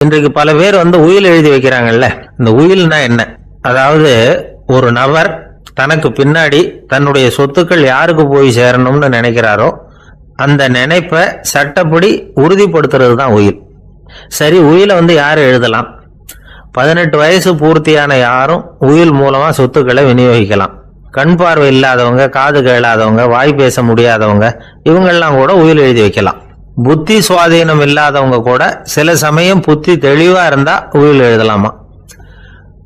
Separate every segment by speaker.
Speaker 1: இன்றைக்கு பல பேர் உயில் எழுதி வைக்கிறாங்கல்ல. இந்த உயில்னா என்ன? அதாவது ஒரு நபர் தனக்கு பின்னாடி தன்னுடைய சொத்துக்கள் யாருக்கு போய் சேரணும்னு நினைக்கிறாரோ அந்த நினைப்பை சட்டப்படி உறுதிப்படுத்துறது தான் உயில். சரி, உயிலை யார் எழுதலாம்? 18 வயசு பூர்த்தியான யாரும் உயில் மூலமா சொத்துக்களை விநியோகிக்கலாம். கண் பார்வை இல்லாதவங்க, காது கேளாதவங்க, வாய் பேச முடியாதவங்க, இவங்கெல்லாம் கூட உயில் எழுதி வைக்கலாம். புத்தி சுவாதீனம் இல்லாதவங்க கூட சில சமயம் புத்தி தெளிவா இருந்தா உயில் எழுதலாமா.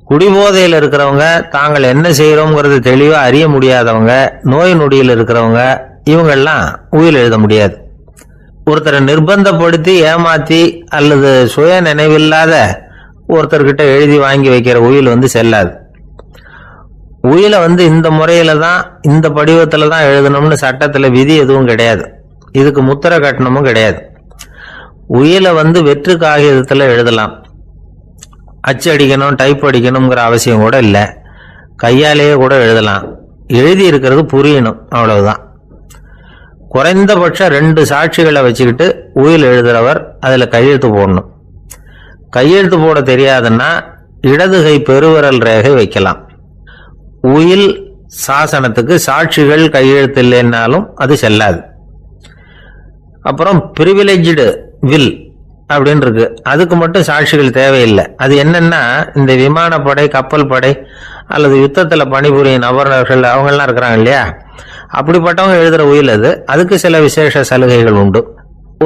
Speaker 1: குடிபோதையில் இருக்கிறவங்க, தாங்கள் என்ன செய்யறோம்ங்கிறது தெளிவா அறிய முடியாதவங்க, நோய் நொடியில் இருக்கிறவங்க, இவங்கெல்லாம் உயில் எழுத முடியாது. ஒருத்தரை நிர்பந்தப்படுத்தி ஏமாத்தி அல்லது சுய நினைவில்லாத ஒருத்தர்கிட்ட எழுதி வாங்கி வைக்கிற உயில் செல்லாது. உயிலை இந்த முறையில தான், இந்த படிவத்துல தான் எழுதணும்னு சட்டத்துல விதி எதுவும் கிடையாது. இதுக்கு முத்திரை கட்டணமும் கிடையாது. உயிலை வெற்று காகிதத்துல எழுதலாம். அச்சு அடிக்கணும், டைப் அடிக்கணுங்கிற அவசியம் கூட இல்லை. கையாலேயே கூட எழுதலாம். எழுதி இருக்கிறது புரியணும், அவ்வளவுதான். குறைந்தபட்சம் 2 சாட்சிகளை வச்சுக்கிட்டு உயில் எழுதுறவர் அதுல கையெழுத்து போடணும். கையெழுத்து போட தெரியாதுன்னா இடது கை பெருவிரல் ரேகை வைக்கலாம். உயில் சாசனத்துக்கு சாட்சிகள் கையெழுத்து இல்லைன்னாலும் அது செல்லாது. அப்புறம் பிரிவிலேஜ்டு வில் அப்படின்னு இருக்கு. அதுக்கு மட்டும் சாட்சிகள் தேவையில்லை. அது என்னன்னா, இந்த விமானப்படை, கப்பல் படை அல்லது யுத்தத்தில் பணிபுரியும் நபர்கள் அவங்கெல்லாம் இருக்கிறாங்க இல்லையா, அப்படிப்பட்டவங்க எழுதுற உயில் அது. அதுக்கு சில விசேஷ சலுகைகள் உண்டு.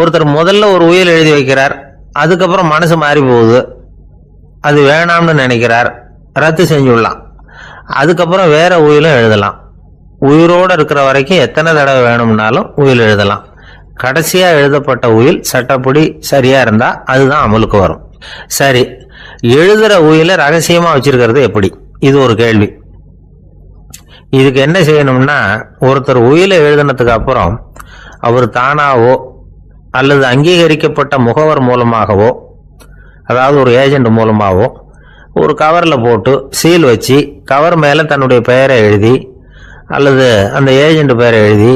Speaker 1: ஒருத்தர் முதல்ல ஒரு உயில் எழுதி வைக்கிறார், அதுக்கப்புறம் மனசு மாறி போகுது, அது வேணாம்னு நினைக்கிறார், ரத்து செஞ்சுடலாம். அதுக்கப்புறம் வேற உயிலும் எழுதலாம். உயிரோடு இருக்கிற வரைக்கும் எத்தனை தடவை வேணும்னாலும் உயில் எழுதலாம். கடைசியா எழுதப்பட்ட உயில் சட்டப்படி சரியா இருந்தா அதுதான் அமலுக்கு வரும். சரி, எழுதுற உயில ரகசியமா வச்சிருக்கிறது எப்படி? இது ஒரு கேள்வி. இதுக்கு என்ன செய்யணும்னா, ஒருத்தர் உயில எழுதினதுக்கு அப்புறம் அவர் தானாவோ அல்லது அங்கீகரிக்கப்பட்ட முகவர் மூலமாகவோ, அதாவது ஒரு ஏஜென்ட் மூலமாகவோ, ஒரு கவர்ல போட்டு சீல் வச்சு கவர் மேல தன்னுடைய பெயரை எழுதி அல்லது அந்த ஏஜென்ட் பெயரை எழுதி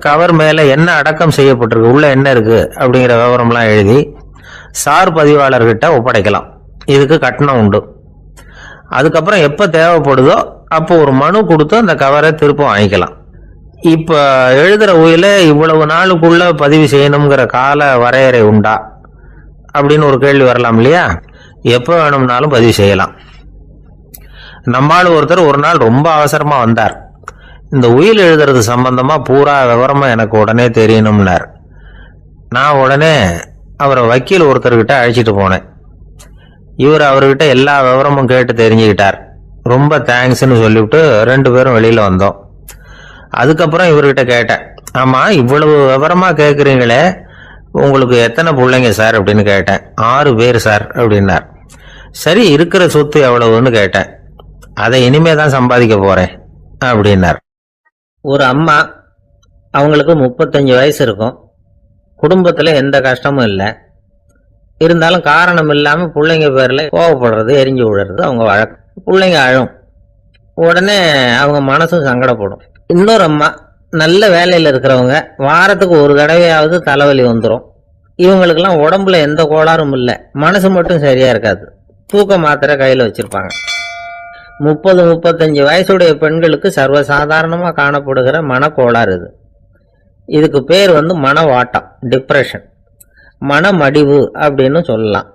Speaker 1: கவர் மேல என்ன அடக்கம் செய்யப்பட்டிருக்கு, உள்ள என்ன இருக்கு அப்படிங்கிற விவரம்லாம் எழுதி சார் பதிவாளர்கிட்ட ஒப்படைக்கலாம். இதுக்கு கட்டணம் உண்டு. அதுக்கப்புறம் எப்ப தேவைப்படுதோ அப்போ ஒரு மனு கொடுத்து அந்த கவரை திரும்ப வாங்கிக்கலாம். இப்ப எழுதுற உயில இவ்வளவு நாளுக்குள்ள பதிவு செய்யணுங்கிற கால வரையறை உண்டா அப்படின்னு ஒரு கேள்வி வரலாம் இல்லையா? எப்ப வேணும்னாலும் பதிவு செய்யலாம். நம்மால் ஒருத்தர் ஒரு நாள் ரொம்ப அவசரமா வந்தார். இந்த உயில் எழுதுறது சம்பந்தமா பூரா விவரமா எனக்கு உடனே தெரியணும்னார். நான் உடனே அவரை வக்கீல் ஒருத்தர்கிட்ட அழைச்சிட்டு போனேன். இவர் அவர்கிட்ட எல்லா விவரமும் கேட்டு தெரிஞ்சுக்கிட்டார். ரொம்ப தேங்க்ஸ்ன்னு சொல்லிவிட்டு 2 பேரும் வெளியில வந்தோம். அதுக்கப்புறம் இவர்கிட்ட கேட்டேன், ஆமா இவ்வளவு விவரமா கேட்குறீங்களே, உங்களுக்கு எத்தனை பிள்ளைங்க சார் அப்படின்னு கேட்டேன். 6 பேர் சார் அப்படின்னார். சரி, இருக்கிற சொத்து எவ்வளவுன்னு கேட்டேன். அதை இனிமே தான் சம்பாதிக்க போறேன் அப்படின்னார். ஒரு அம்மா, அவங்களுக்கு 35 வயசு இருக்கும். குடும்பத்துல எந்த கஷ்டமும் இல்லை. இருந்தாலும் காரணம் இல்லாம பிள்ளைங்க பேர்ல கோவப்படுறது, எரிஞ்சு விடுறது அவங்க வழக்கம். பிள்ளைங்க அழும். உடனே அவங்க மனசும் சங்கடப்படும். இன்னொரு அம்மா, நல்ல வேலையில இருக்கிறவங்க, வாரத்துக்கு ஒரு தடவையாவது தலைவலி வந்துடும். இவங்களுக்கெல்லாம் உடம்புல எந்த கோளாறும் இல்லை, மனசு மட்டும் சரியா இருக்காது. தூக்க மாத்திரை கையில வச்சிருப்பாங்க. 30-35 வயசுடைய பெண்களுக்கு சர்வசாதாரணமா காணப்படுகிற மனக்கோளாறு இது. இதுக்கு பேர் மனவாட்டம், டிப்ரெஷன், மனமடிவு அப்படின்னு சொல்லலாம்.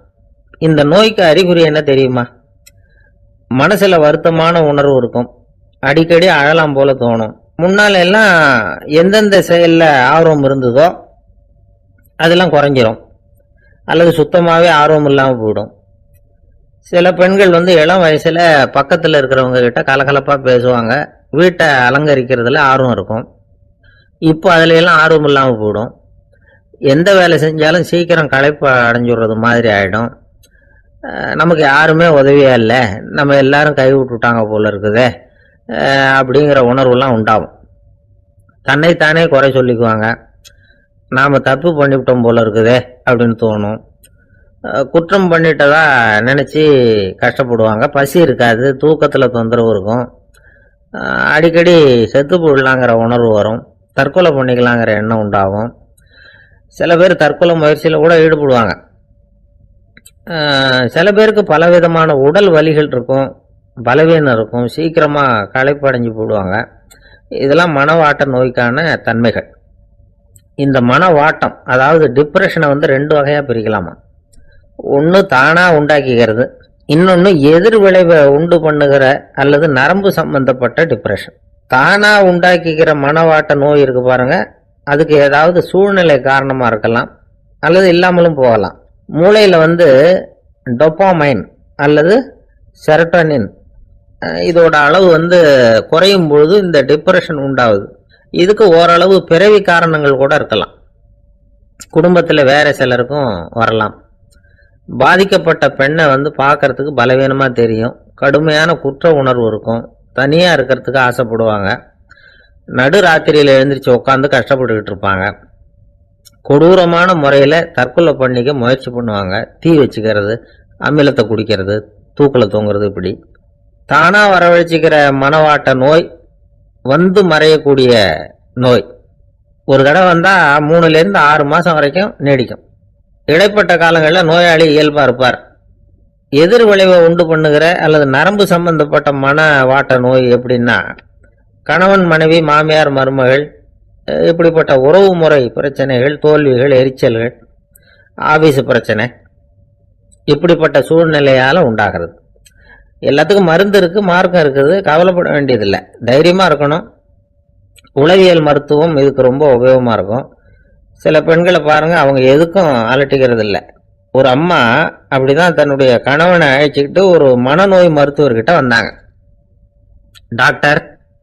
Speaker 1: இந்த நோய்க்கு அறிகுறி என்ன தெரியுமா? மனசுல வருத்தமான உணர்வு இருக்கும். அடிக்கடி அழலாம் போல தோணும். முன்னால எல்லாம் எந்தெந்த செயல்ல ஆர்வம் இருந்ததோ அதெல்லாம் குறைஞ்சிரும், அல்லது சுத்தமாவே ஆர்வம் இல்லாம போயிடும். சில பெண்கள் இளம் வயசுல பக்கத்துல இருக்கிறவங்க கிட்ட கலகலப்பா பேசுவாங்க, வீட்டை அலங்கரிக்கிறதுல ஆர்வம் இருக்கும். இப்போ அதுல எல்லாம் ஆர்வம் இல்லாம போயிடும். எந்த வேலை செஞ்சாலும் சீக்கிரம் களைப்பு அடைஞ்சுடுறது மாதிரி ஆயிடும். நமக்கு யாருமே உதவியா இல்லை, நம்ம எல்லாரும் கை விட்டுட்டாங்க போல இருக்குதே அப்படிங்கிற உணர்வுலாம் உண்டாகும். தன்னைத்தானே குறை சொல்லிக்குவாங்க. நாம தப்பு பண்ணிவிட்டோம் போல இருக்குதே அப்படின்னு தோணும். குற்றம் பண்ணிட்டதா நினைச்சு கஷ்டப்படுவாங்க. பசி இருக்காது, தூக்கத்துல தொந்தரவு இருக்கும். அடிக்கடி செத்து போடலாங்கிற உணர்வு வரும். தற்கொலை பண்ணிக்கலாங்கிற எண்ணம் உண்டாகும். சில பேர் தற்கொலை முயற்சியில கூட ஈடுபடுவாங்க. சில பேருக்கு பலவிதமான உடல் வலிகள் இருக்கும், பலவீனம் இருக்கும், சீக்கிரமாக களைப்படைஞ்சு போடுவாங்க. இதெல்லாம் மனவாட்ட நோய்க்கான தன்மைகள். இந்த மனவாட்டம் அதாவது டிப்ரெஷனை வந்து 2 வகையாக பிரிக்கலாமா. ஒன்று தானாக உண்டாக்கிக்கிறது, இன்னொன்று எதிர் விளைவை உண்டு பண்ணுகிற அல்லது நரம்பு சம்பந்தப்பட்ட டிப்ரெஷன். தானாக உண்டாக்கிக்கிற மனவாட்ட நோய் இருக்கு பாருங்க, அதுக்கு ஏதாவது சூழ்நிலை காரணமாக இருக்கலாம் அல்லது இல்லாமலும் போகலாம். மூளையில் வந்து டொபாமைன் அல்லது செரட்டோனின் இதோட அளவு வந்து குறையும் பொழுது இந்த டிப்ரெஷன் உண்டாகுது. இதுக்கு ஓரளவு பிறவி காரணங்கள் கூட இருக்கலாம், குடும்பத்தில் வேற சிலருக்கும் வரலாம். பாதிக்கப்பட்ட பெண்ணை வந்து பார்க்கறதுக்கு பலவீனமாக தெரியும், கடுமையான குற்ற உணர்வு இருக்கும், தனியாக இருக்கிறதுக்கு ஆசைப்படுவாங்க, நடு ராத்திரியில் எழுந்திரிச்சு உட்காந்து கஷ்டப்பட்டுக்கிட்டு இருப்பாங்க, கொடூரமான முறையில் தற்கொலை பண்ணிக்க முயற்சி பண்ணுவாங்க, தீ வச்சுக்கிறது, அமிலத்தை குடிக்கிறது, தூக்கில் தூங்குறது. இப்படி தானாக வரவழைச்சிக்கிற மனவாட்ட நோய் வந்து மறையக்கூடிய நோய். ஒரு தடவை வந்தால் 3லேருந்து 6 மாதம் வரைக்கும் நீடிக்கும். இடைப்பட்ட காலங்களில் நோயாளி இயல்பாக இருப்பார். எதிர் விளைவை உண்டு பண்ணுகிற அல்லது நரம்பு சம்பந்தப்பட்ட மனவாட்ட நோய் எப்படின்னா, கணவன் மனைவி மாமியார் மருமகள் இப்படிப்பட்ட உறவு முறை பிரச்சனைகள், தோல்விகள், எரிச்சல்கள், ஆபீஸ் பிரச்சனை, இப்படிப்பட்ட சூழ்நிலையால் உண்டாகிறது. எல்லாத்துக்கும் மருந்து இருக்குது, மார்க்கம் இருக்குது, கவலைப்பட வேண்டியதில்லை, தைரியமாக இருக்கணும். உளவியல் மருத்துவம் இதுக்கு ரொம்ப உபயோகமாக இருக்கும். சில பெண்களை பாருங்க, அவங்க எதுக்கும் அலட்டிக்கிறது இல்லை. ஒரு அம்மா அப்படிதான் தன்னுடைய கணவனை அழைச்சிக்கிட்டு ஒரு மனநோய் மருத்துவர்கிட்ட வந்தாங்க. டாக்டர்,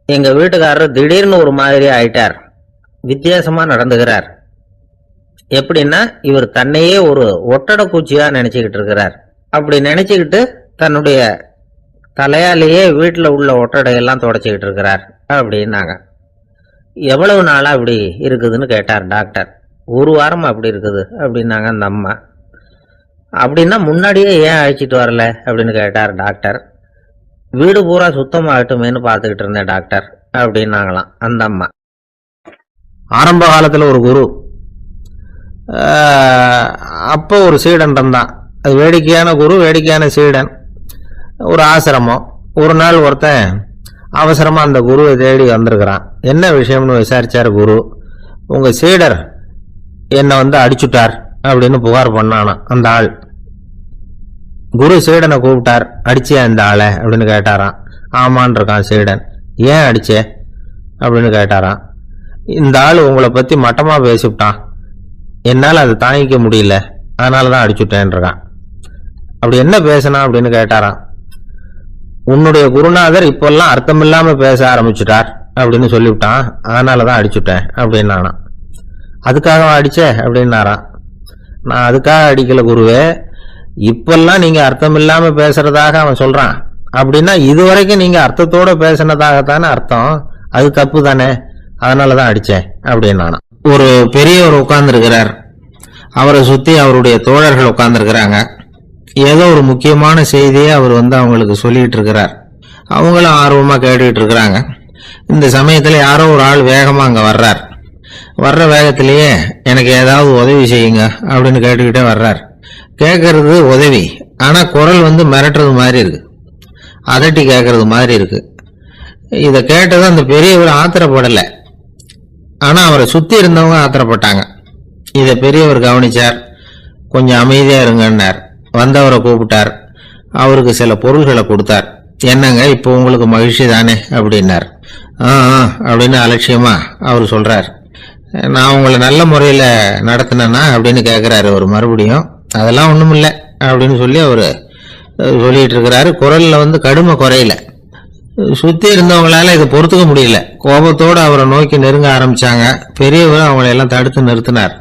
Speaker 1: எங்க வீட்டுக்காரர் திடீர்னு ஒரு மாதிரி ஆயிட்டார், வித்தியாசமா நடந்துகிறார். எப்படின்னா, இவர் தன்னையே ஒரு ஒட்டடை பூச்சியா நினைச்சுக்கிட்டு இருக்கிறார். அப்படி நினைச்சுக்கிட்டு தன்னுடைய தலையாலேயே வீட்டில் உள்ள ஒட்டடையெல்லாம் தொடச்சிக்கிட்டு இருக்கிறார் அப்படின்னாங்க. எவ்வளவு நாளா அப்படி இருக்குதுன்னு கேட்டார் டாக்டர். 1 வாரம் அப்படி இருக்குது அப்படின்னாங்க அந்த அம்மா. அப்படின்னா முன்னாடியே ஏன் அழைச்சிட்டு வரல அப்படின்னு கேட்டார் டாக்டர். வீடு பூரா சுத்தமாகட்டுமேனு பார்த்துக்கிட்டு இருந்தேன் டாக்டர் அப்படின்னாங்களாம் அந்த அம்மா. ஆரம்ப காலத்தில் ஒரு குரு, அப்போ ஒரு சீடன் இருந்தான். அது வேடிக்கையான குரு, வேடிக்கையான சீடன். ஒரு ஆசிரமம். ஒரு நாள் ஒருத்தன் அவசரமா அந்த குருவை தேடி வந்திருக்கிறான். என்ன விஷயம்னு விசாரிச்சார் குரு. உங்க சீடர் என்னை வந்து அடிச்சுட்டார் அப்படின்னு புகார் பண்ணானா அந்த ஆள். குரு சீடனை கூப்பிட்டார். அடிச்சியா இந்த ஆளை அப்படின்னு கேட்டாராம். ஆமான் இருக்கான் சீடன். ஏன் அடிச்சே அப்படின்னு கேட்டாராம். இந்த ஆள் உங்களை பத்தி மட்டமா பேசிவிட்டான், என்னால் அதை தாங்கிக்க முடியல, அதனாலதான் அடிச்சுட்டேன் இருக்கான். அப்படி என்ன பேசினா அப்படின்னு கேட்டாராம். உன்னுடைய குருநாதர் இப்பெல்லாம் அர்த்தமில்லாம பேச ஆரம்பிச்சுட்டார் அப்படின்னு சொல்லிவிட்டான், அதனாலதான் அடிச்சுட்டேன் அப்படின்னானா. அதுக்காக அடிச்ச அப்படின்னாராம். நான் அதுக்காக அடிக்கல குருவே, இப்பெல்லாம் நீங்க அர்த்தமில்லாம பேசுறதாக அவன் சொல்றான், அப்படின்னா இதுவரைக்கும் நீங்க அர்த்தத்தோட பேசினதாகத்தானே அர்த்தம், அது தப்பு தானே, அதனாலதான் அடிச்சேன் அப்படின்னானா. ஒரு பெரியவர் உட்கார்ந்து இருக்கிறார், அவரை சுத்தி அவருடைய தோழர்கள் உட்கார்ந்து இருக்கிறாங்க. ஏதோ ஒரு முக்கியமான செய்தியை அவர் வந்து அவங்களுக்கு சொல்லிட்டு இருக்கிறார். அவங்களும் ஆர்வமா கேட்டுக்கிட்டு இருக்கிறாங்க. இந்த சமயத்துல யாரோ ஒரு ஆள் வேகமா அங்க வர்றார். வர்ற வேகத்திலேயே எனக்கு ஏதாவது உதவி செய்யுங்க அப்படின்னு கேட்டுக்கிட்டே வர்றார். கேட்கறது உதவி, ஆனா குரல் வந்து மிரட்டுறது மாதிரி இருக்கு, அதட்டி கேட்கறது மாதிரி இருக்கு. இதை கேட்டது அந்த பெரியவர் ஆத்திரப்படலை, ஆனா அவரை சுத்தி இருந்தவங்க ஆத்திரப்பட்டாங்க. இதை பெரியவர் கவனிச்சார். கொஞ்சம் அமைதியா இருங்கன்னார். வந்தவரை கூப்பிட்டார். அவருக்கு சில பொருள்களை கொடுத்தார். என்னங்க இப்போ உங்களுக்கு மகிழ்ச்சி தானே அப்படின்னார். அப்படின்னு அலட்சியமா அவர் சொல்றார். நான் உங்களை நல்ல முறையில் நடத்தினேன்னா அப்படின்னு கேட்குறாரு அவர் மறுபடியும். அதெல்லாம் ஒன்றும் இல்லை அப்படின்னு சொல்லி அவர் சொல்லிட்டு இருக்கிறாரு. குரலில் வந்து கடுமை குறையில. சுற்றி இருந்தவங்களால இதை பொறுத்துக்க முடியல. கோபத்தோடு அவரை நோக்கி நெருங்க ஆரம்பிச்சாங்க. பெரியவர் அவங்களை எல்லாம் தடுத்து நிறுத்தினார்.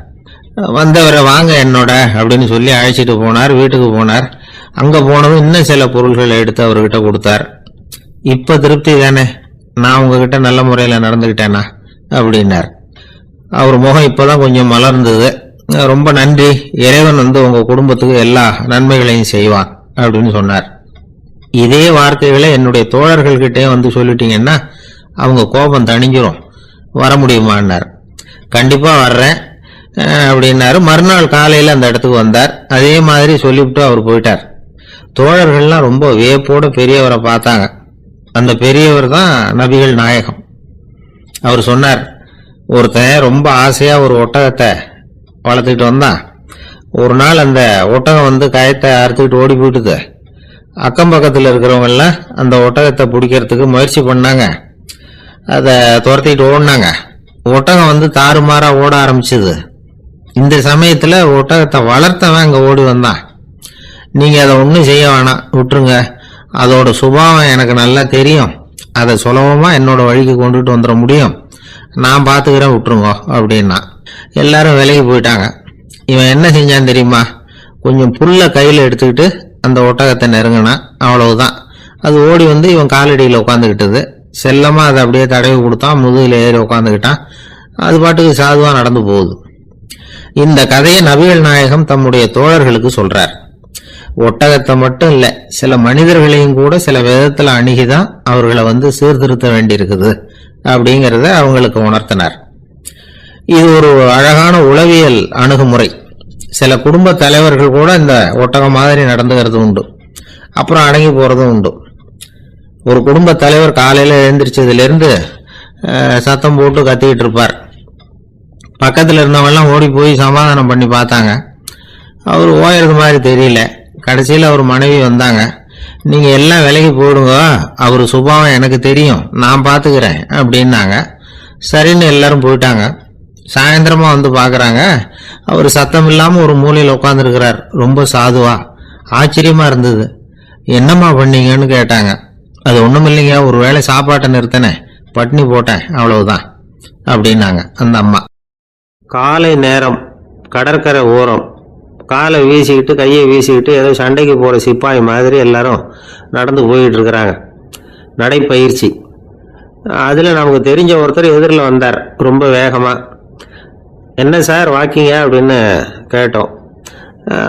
Speaker 1: வந்தவரை வாங்க என்னோட அப்படின்னு சொல்லி அழைச்சிட்டு போனார். வீட்டுக்கு போனார். அங்கே போனதும் இன்னும் சில பொருள்களை எடுத்து அவர்கிட்ட கொடுத்தார். இப்போ திருப்தி தானே, நான் உங்ககிட்ட நல்ல முறையில் நடந்துக்கிட்டேனா அப்படின்னார். அவர் முகம் இப்போதான் கொஞ்சம் மலர்ந்தது. ரொம்ப நன்றி, இறைவன் வந்து உங்க குடும்பத்துக்கு எல்லா நன்மைகளையும் செய்வான் அப்படின்னு சொன்னார். இதே வார்த்தைகளை என்னுடைய தோழர்கள்கிட்டே வந்து சொல்லிட்டீங்கன்னா அவங்க கோபம் தணிஞ்சிரும், வர முடியுமான்னார். கண்டிப்பா வர்றேன், அப்படின்னாரு. மறுநாள் காலையில் அந்த இடத்துக்கு வந்தார். அதே மாதிரி சொல்லிவிட்டு அவர் போயிட்டார். தோழர்கள்லாம் ரொம்ப வியப்போட பெரியவரை பார்த்தாங்க. அந்த பெரியவர் தான் நபிகள் நாயகம். அவர் சொன்னார், ஒருத்தன் ரொம்ப ஆசையா ஒரு ஒட்டகத்தை வளர்த்துக்கிட்டு வந்தான். ஒரு நாள் அந்த ஒட்டகம் வந்து கயத்தை அறுத்துக்கிட்டு ஓடி போயிட்டுது. அக்கம் பக்கத்தில் இருக்கிறவங்கெல்லாம் அந்த ஒட்டகத்தை பிடிக்கிறதுக்கு முயற்சி பண்ணாங்க. அதை துரத்திட்டு ஓடினாங்க. ஒட்டகம் வந்து தாறுமாறா ஓட ஆரம்பிச்சது. இந்த சமயத்தில் ஒட்டகத்தை வளர்த்தவன் அங்கே ஓடி வந்தான். நீங்கள் அதை ஒன்றும் செய்ய வேணாம், விட்டுருங்க. அதோட சுபாவம் எனக்கு நல்லா தெரியும். அதை சுலபமாக என்னோட வழிக்கு கொண்டுட்டு வந்துட முடியும். நான் பார்த்துக்கிறேன், விட்டுருங்க அப்படின்னா. எல்லாரும் விலைக்கு போயிட்டாங்க. இவன் என்ன செஞ்சான் தெரியுமா? கொஞ்சம் புல்லை கையில் எடுத்துக்கிட்டு அந்த ஒட்டகத்தை நெருங்கினான். அவ்வளவுதான். அது ஓடி வந்து இவன் காலடியில் உட்காந்துக்கிட்டது. செல்லமாக அதை அப்படியே தடவி கொடுத்தான். முதுகில் ஏறி உட்காந்துக்கிட்டான். அது பாட்டுக்கு சாதுவாக நடந்து போகுது. இந்த கதையை நபிகள் நாயகம் தம்முடைய தோழர்களுக்கு சொல்றார். ஒட்டகத்தை மட்டும் இல்லை, சில மனிதர்களையும் கூட சில விதத்தில் அணுகிதான் அவர்களை வந்து சீர்திருத்த வேண்டியிருக்குது அப்படிங்கிறத அவங்களுக்கு உணர்த்தினார். இது ஒரு அழகான உளவியல் அணுகுமுறை. சில குடும்ப தலைவர்கள் கூட இந்த ஒட்டகம் மாதிரி நடந்துகிறது உண்டு. அப்புறம் அடங்கி போறதும் உண்டு. ஒரு குடும்ப தலைவர் காலையில் எழுந்திரிச்சதுலேருந்து சத்தம் போட்டு கத்திக்கிட்டு இருப்பார். பக்கத்தில் இருந்தவங்கெல்லாம் ஓடி போய் சமாதானம் பண்ணி பார்த்தாங்க. அவர் ஓயறது மாதிரி தெரியல. கடைசியில் அவர் மனைவி வந்தாங்க. நீங்கள் எல்லாம் விலைக்கு போடுங்க, அவர் சுபாவம் எனக்கு தெரியும், நான் பார்த்துக்கிறேன் அப்படின்னாங்க. சரின்னு எல்லாரும் போயிட்டாங்க. சாயந்தரமாக வந்து பார்க்குறாங்க, அவர் சத்தம் இல்லாமல் ஒரு மூலையில் உட்காந்துருக்கிறார். ரொம்ப சாதுவா. ஆச்சரியமாக இருந்தது. என்னம்மா பண்ணீங்கன்னு கேட்டாங்க. அது ஒன்றும் இல்லைங்க, ஒரு வேளை சாப்பாட்டை நிறுத்தினேன், பட்னி போட்டேன், அவ்வளவுதான் அப்படின்னாங்க அந்த அம்மா. காலை நேரம், கடற்கரை ஓரம், காலை வீசிக்கிட்டு கையை வீசிக்கிட்டு ஏதோ சண்டைக்கு போகிற சிப்பாய் மாதிரி எல்லாரும் நடந்து போயிட்டு இருக்கிறாங்க. நடைப்பயிற்சி. அதில் நமக்கு தெரிஞ்ச ஒருத்தர் எதிரில் வந்தார் ரொம்ப வேகமாக. என்ன சார் வாக்கிங்க அப்படின்னு கேட்டோம்.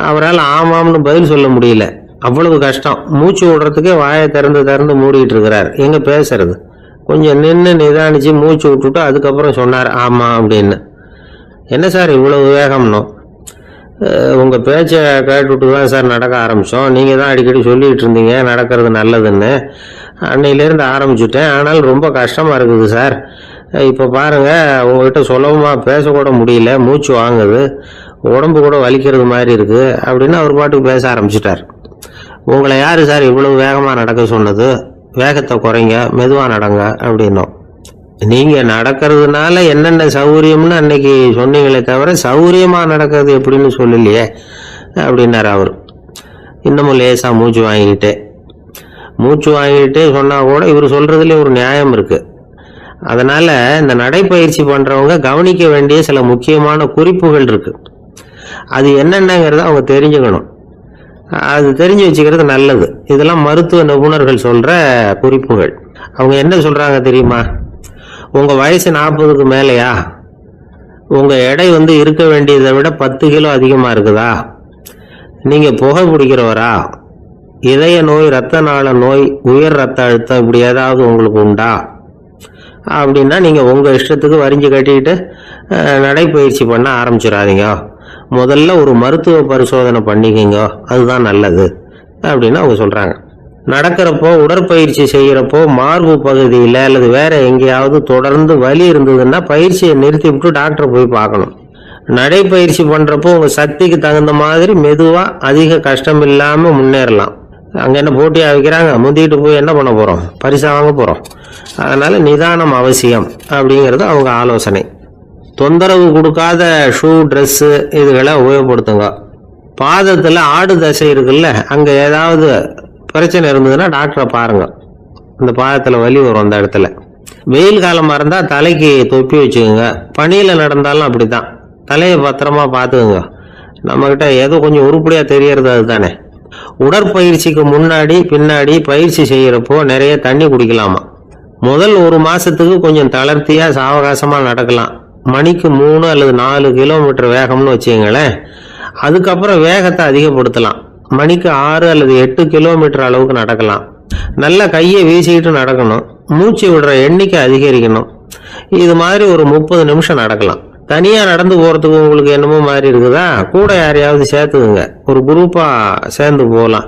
Speaker 1: அவரால் ஆமாம்னு பதில் சொல்ல முடியல. அவ்வளவு கஷ்டம். மூச்சு விடுறதுக்கே வாயை திறந்து மூடிட்டு இருக்கிறார். எங்கே பேசுறது? கொஞ்சம் நின்று நிதானிச்சு மூச்சு விட்டுட்டு அதுக்கப்புறம் சொன்னார் ஆமாம் அப்படின்னு. என்ன சார் இவ்வளவு வேகம்னோ? உங்கள் பேச்சை கேட்டுவிட்டு தான் சார் நடக்க ஆரம்பித்தோம். நீங்கள் தான் அடிக்கடி சொல்லிகிட்டு இருந்தீங்க நடக்கிறது நல்லதுன்னு. அன்னையிலேருந்து ஆரம்பிச்சுட்டேன். ஆனாலும் ரொம்ப கஷ்டமாக இருக்குது சார். இப்போ பாருங்கள், உங்கள்கிட்ட சுலபமாக பேசக்கூட முடியல, மூச்சு வாங்குது, உடம்பு கூட வலிக்கிறது மாதிரி இருக்குது அப்படின்னு அவர் பாட்டுக்கு பேச ஆரம்பிச்சிட்டார். உங்களை யார் சார் இவ்வளவு வேகமாக நடக்க சொன்னது? வேகத்தை குறைங்க, மெதுவாக நடங்க அப்படின்னோம். நீங்கள் நடக்கிறதுனால என்னென்ன சௌகரியம்னு அன்னைக்கு சொன்னீங்களே தவிர சௌகரியமாக நடக்கிறது எப்படின்னு சொல்லலையே அப்படின்னார் அவர். இன்னமும் லேசாக மூச்சு வாங்கிக்கிட்டே சொன்னால் கூட இவர் சொல்கிறதுலேயே ஒரு நியாயம் இருக்குது. அதனால் இந்த நடைப்பயிற்சி பண்ணுறவங்க கவனிக்க வேண்டிய சில முக்கியமான குறிப்புகள் இருக்குது. அது என்னென்னங்கிறத அவங்க தெரிஞ்சுக்கணும். அது தெரிஞ்சு வச்சுக்கிறது நல்லது. இதெல்லாம் மருத்துவ நிபுணர்கள் சொல்கிற குறிப்புகள். அவங்க என்ன சொல்கிறாங்க தெரியுமா? உங்கள் வயசு 40க்கு மேலேயா? உங்கள் எடை வந்து இருக்க வேண்டியதை விட 10 கிலோ அதிகமாக இருக்குதா? நீங்கள் புகை பிடிக்கிறவரா? இதய நோய், இரத்த நாள நோய், உயர் ரத்த அழுத்தம் இப்படி ஏதாவது உங்களுக்கு உண்டா? அப்படின்னா நீங்கள் உங்கள் இஷ்டத்துக்கு வரிஞ்சு கட்டிக்கிட்டு நடைப்பயிற்சி பண்ண ஆரம்பிச்சிடாதீங்க. முதல்ல ஒரு மருத்துவ பரிசோதனை பண்ணிக்கிங்க, அதுதான் நல்லது அப்படின்னு அவங்க சொல்கிறாங்க. நடக்கிறப்போ, உடற்பயிற்சி செய்கிறப்போ மார்பு பகுதியில் அல்லது வேற எங்கேயாவது தொடர்ந்து வலி இருந்ததுன்னா பயிற்சியை நிறுத்திவிட்டு டாக்டரை போய் பார்க்கணும். நடைப்பயிற்சி பண்ணுறப்போ உங்கள் சக்திக்கு தகுந்த மாதிரி மெதுவாக அதிக கஷ்டம் இல்லாமல் முன்னேறலாம். அங்கே என்ன போட்டியாக வைக்கிறாங்க? முந்திக்கிட்டு போய் என்ன பண்ண போகிறோம்? பரிசா வாங்க போகிறோம். அதனால் நிதானம் அவசியம் அப்படிங்கிறது அவங்க ஆலோசனை. தொந்தரவு கொடுக்காத ஷூ, ட்ரெஸ்ஸு இதுகளை உபயோகப்படுத்துங்க. பாதத்தில் ஆடு தசை இருக்குல்ல, அங்கே ஏதாவது பிரச்சனை இருந்ததுன்னா டாக்டரை பாருங்க. இந்த பாதத்தில் வலி வரும் அந்த இடத்துல. வெயில் காலமாக இருந்தால் தலைக்கு தொப்பி வச்சுக்கோங்க. பனியில் நடந்தாலும் அப்படி தான். தலையை பத்திரமா பார்த்துக்குங்க. நம்மக்கிட்ட ஏதோ கொஞ்சம் உருப்படியாக தெரியறது அதுதானே. உடற்பயிற்சிக்கு முன்னாடி பின்னாடி பயிற்சி செய்கிறப்போ நிறைய தண்ணி குடிக்கலாமா. முதல் 1 மாதத்துக்கு கொஞ்சம் தளர்த்தியாக சாவகாசமாக நடக்கலாம். மணிக்கு 3 அல்லது 4 கிலோமீட்டர் வேகம்னு வச்சுங்களேன். அதுக்கப்புறம் வேகத்தை அதிகப்படுத்தலாம். மணிக்கு 6 அல்லது 8 கிலோமீட்டர் அளவுக்கு நடக்கலாம். நல்ல கையை வீசிக்கிட்டு நடக்கணும். மூச்சு விடுற எண்ணிக்கை அதிகரிக்கணும். இது மாதிரி ஒரு 30 நிமிஷம் நடக்கலாம். தனியா நடந்து போறதுக்கு உங்களுக்கு என்னமோ மாதிரி இருக்குதா, கூட யாரையாவது சேர்த்துக்குங்க, ஒரு குரூப்பா சேர்ந்து போகலாம்.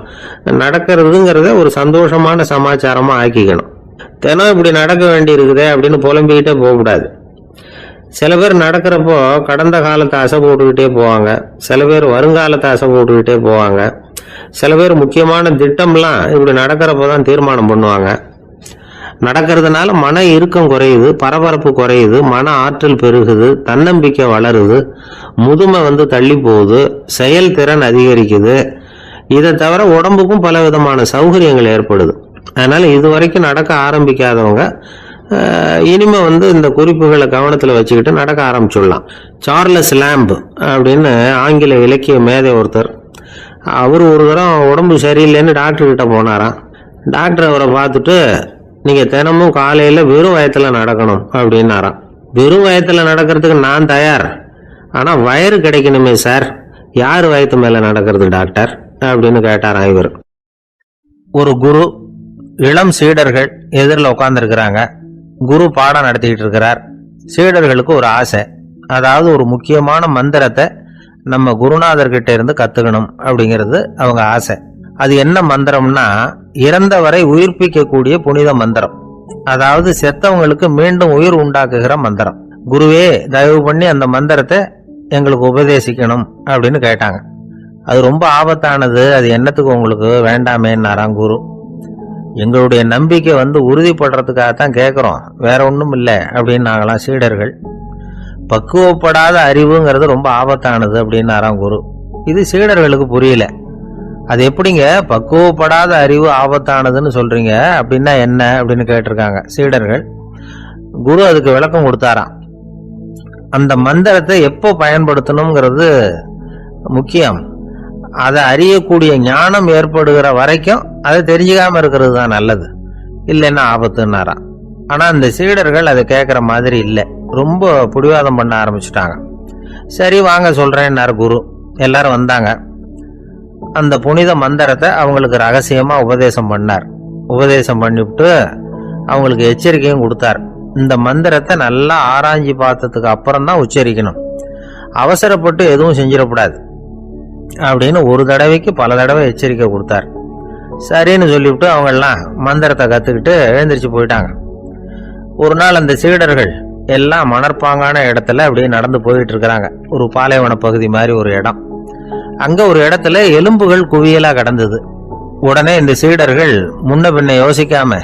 Speaker 1: நடக்கிறதுங்கிறத ஒரு சந்தோஷமான சமாச்சாரமா ஆக்கிக்கணும். தினம் இப்படி நடக்க வேண்டி இருக்குதே அப்படின்னு புலம்பிக்கிட்டே போகக்கூடாது. சில பேர் நடக்கிறப்போ கடந்த காலத்தை அசை போட்டுக்கிட்டே போவாங்க, சில பேர் வருங்காலத்தை அசை போட்டுக்கிட்டே போவாங்க, சில பேர் முக்கியமான திட்டம்லாம் இப்படி நடக்கிறப்போ தான் தீர்மானம் பண்ணுவாங்க. நடக்கிறதுனால மன இறுக்கம் குறையுது, பரபரப்பு குறையுது, மன ஆற்றல் பெருகுது, தன்னம்பிக்கை வளருது, முதுமை தள்ளி போகுது, செயல்திறன் அதிகரிக்குது. இதை தவிர உடம்புக்கும் பல விதமான சௌகரியங்கள் ஏற்படுது. அதனால இதுவரைக்கும் நடக்க ஆரம்பிக்காதவங்க இனிமே இந்த குறிப்புகளை கவனத்தில் வச்சுக்கிட்டு நடக்க ஆரம்பிச்சுடலாம். சார்லஸ் லேம்ப் அப்படின்னு ஆங்கில இலக்கிய மேதை ஒருத்தர், அவர் ஒரு தரம் உடம்பு சரியில்லைன்னு டாக்டர் கிட்ட போனாராம். டாக்டர் அவரை பார்த்துட்டு, நீங்க தினமும் காலையில வெறும் வயத்துல நடக்கணும் அப்படின்னாராம். வெறும் வயத்துல நடக்கிறதுக்கு நான் தயார், ஆனா வயிறு கிடைக்கணுமே சார், யார் வயத்து மேல நடக்கிறது டாக்டர் அப்படின்னு கேட்டாராம் இவர். ஒரு குரு, இளம் சீடர்கள் எதிரில் உட்கார்ந்துருக்கிறாங்க. குரு பாடம் நடத்திக்கிட்டு இருக்கிறார். சீடர்களுக்கு ஒரு ஆசை, அதாவது ஒரு முக்கியமான மந்திரத்தை நம்ம குருநாதர்கிட்ட இருந்து கத்துக்கணும் அப்படிங்கிறது அவங்க ஆசை. அது என்ன மந்திரம்னா, இறந்தவரை உயிர்ப்பிக்கக்கூடிய புனித மந்திரம், அதாவது செத்தவங்களுக்கு மீண்டும் உயிர் உண்டாக்குகிற மந்திரம். குருவே தயவு பண்ணி அந்த மந்திரத்தை எங்களுக்கு உபதேசிக்கணும் அப்படின்னு கேட்டாங்க. அது ரொம்ப ஆபத்தானது, அது என்னத்துக்கு உங்களுக்கு வேண்டாமேன்னாராம் குரு. எங்களுடைய நம்பிக்கை உறுதிப்படுறதுக்காகத்தான் கேட்குறோம், வேற ஒன்றும் இல்லை அப்படின்னாங்களாம் சீடர்கள். பக்குவப்படாத அறிவுங்கிறது ரொம்ப ஆபத்தானது அப்படின்னாராம் குரு. இது சீடர்களுக்கு புரியல. அது எப்படிங்க பக்குவப்படாத அறிவு ஆபத்தானதுன்னு சொல்றீங்க, அப்படின்னா என்ன அப்படின்னு கேட்டிருக்காங்க சீடர்கள். குரு அதுக்கு விளக்கம் கொடுத்தாராம். அந்த மந்திரத்தை எப்போ பயன்படுத்தணுங்கிறது முக்கியம், அதை அறியக்கூடிய ஞானம் ஏற்படுகிற வரைக்கும் அதை தெரிஞ்சுக்காம இருக்கிறது தான் நல்லது, இல்லைன்னா ஆபத்துன்னாராம். ஆனா அந்த சீடர்கள் அதை கேட்குற மாதிரி இல்லை, ரொம்ப பிடிவாதம் பண்ண ஆரம்பிச்சுட்டாங்க. சரி வாங்க சொல்றேன்னாரு குரு. எல்லாரும் வந்தாங்க. அந்த புனித மந்திரத்தை அவங்களுக்கு ரகசியமா உபதேசம் பண்ணார். உபதேசம் பண்ணிவிட்டு அவங்களுக்கு எச்சரிக்கையும் கொடுத்தார். இந்த மந்திரத்தை நல்லா ஆராய்ச்சி பார்த்ததுக்கு அப்புறம் தான் உச்சரிக்கணும், அவசரப்பட்டு எதுவும் செஞ்சிடக்கூடாது அப்படின்னு ஒரு தடவைக்கு பல தடவை எச்சரிக்கை கொடுத்தார். சரின்னு சொல்லிவிட்டு அவங்கெல்லாம் மந்திரத்தை கத்துக்கிட்டு எழுந்திரிச்சு போயிட்டாங்க. ஒரு நாள் அந்த சீடர்கள் எல்லாம் மணற்பாங்கான இடத்துல அப்படியே நடந்து போயிட்டு இருக்கிறாங்க. ஒரு பாலைவன பகுதி மாதிரி ஒரு இடம். அங்க ஒரு இடத்துல எலும்புகள் குவியலா கிடந்தது. உடனே இந்த சீடர்கள் முன்ன பின்ன யோசிக்காம,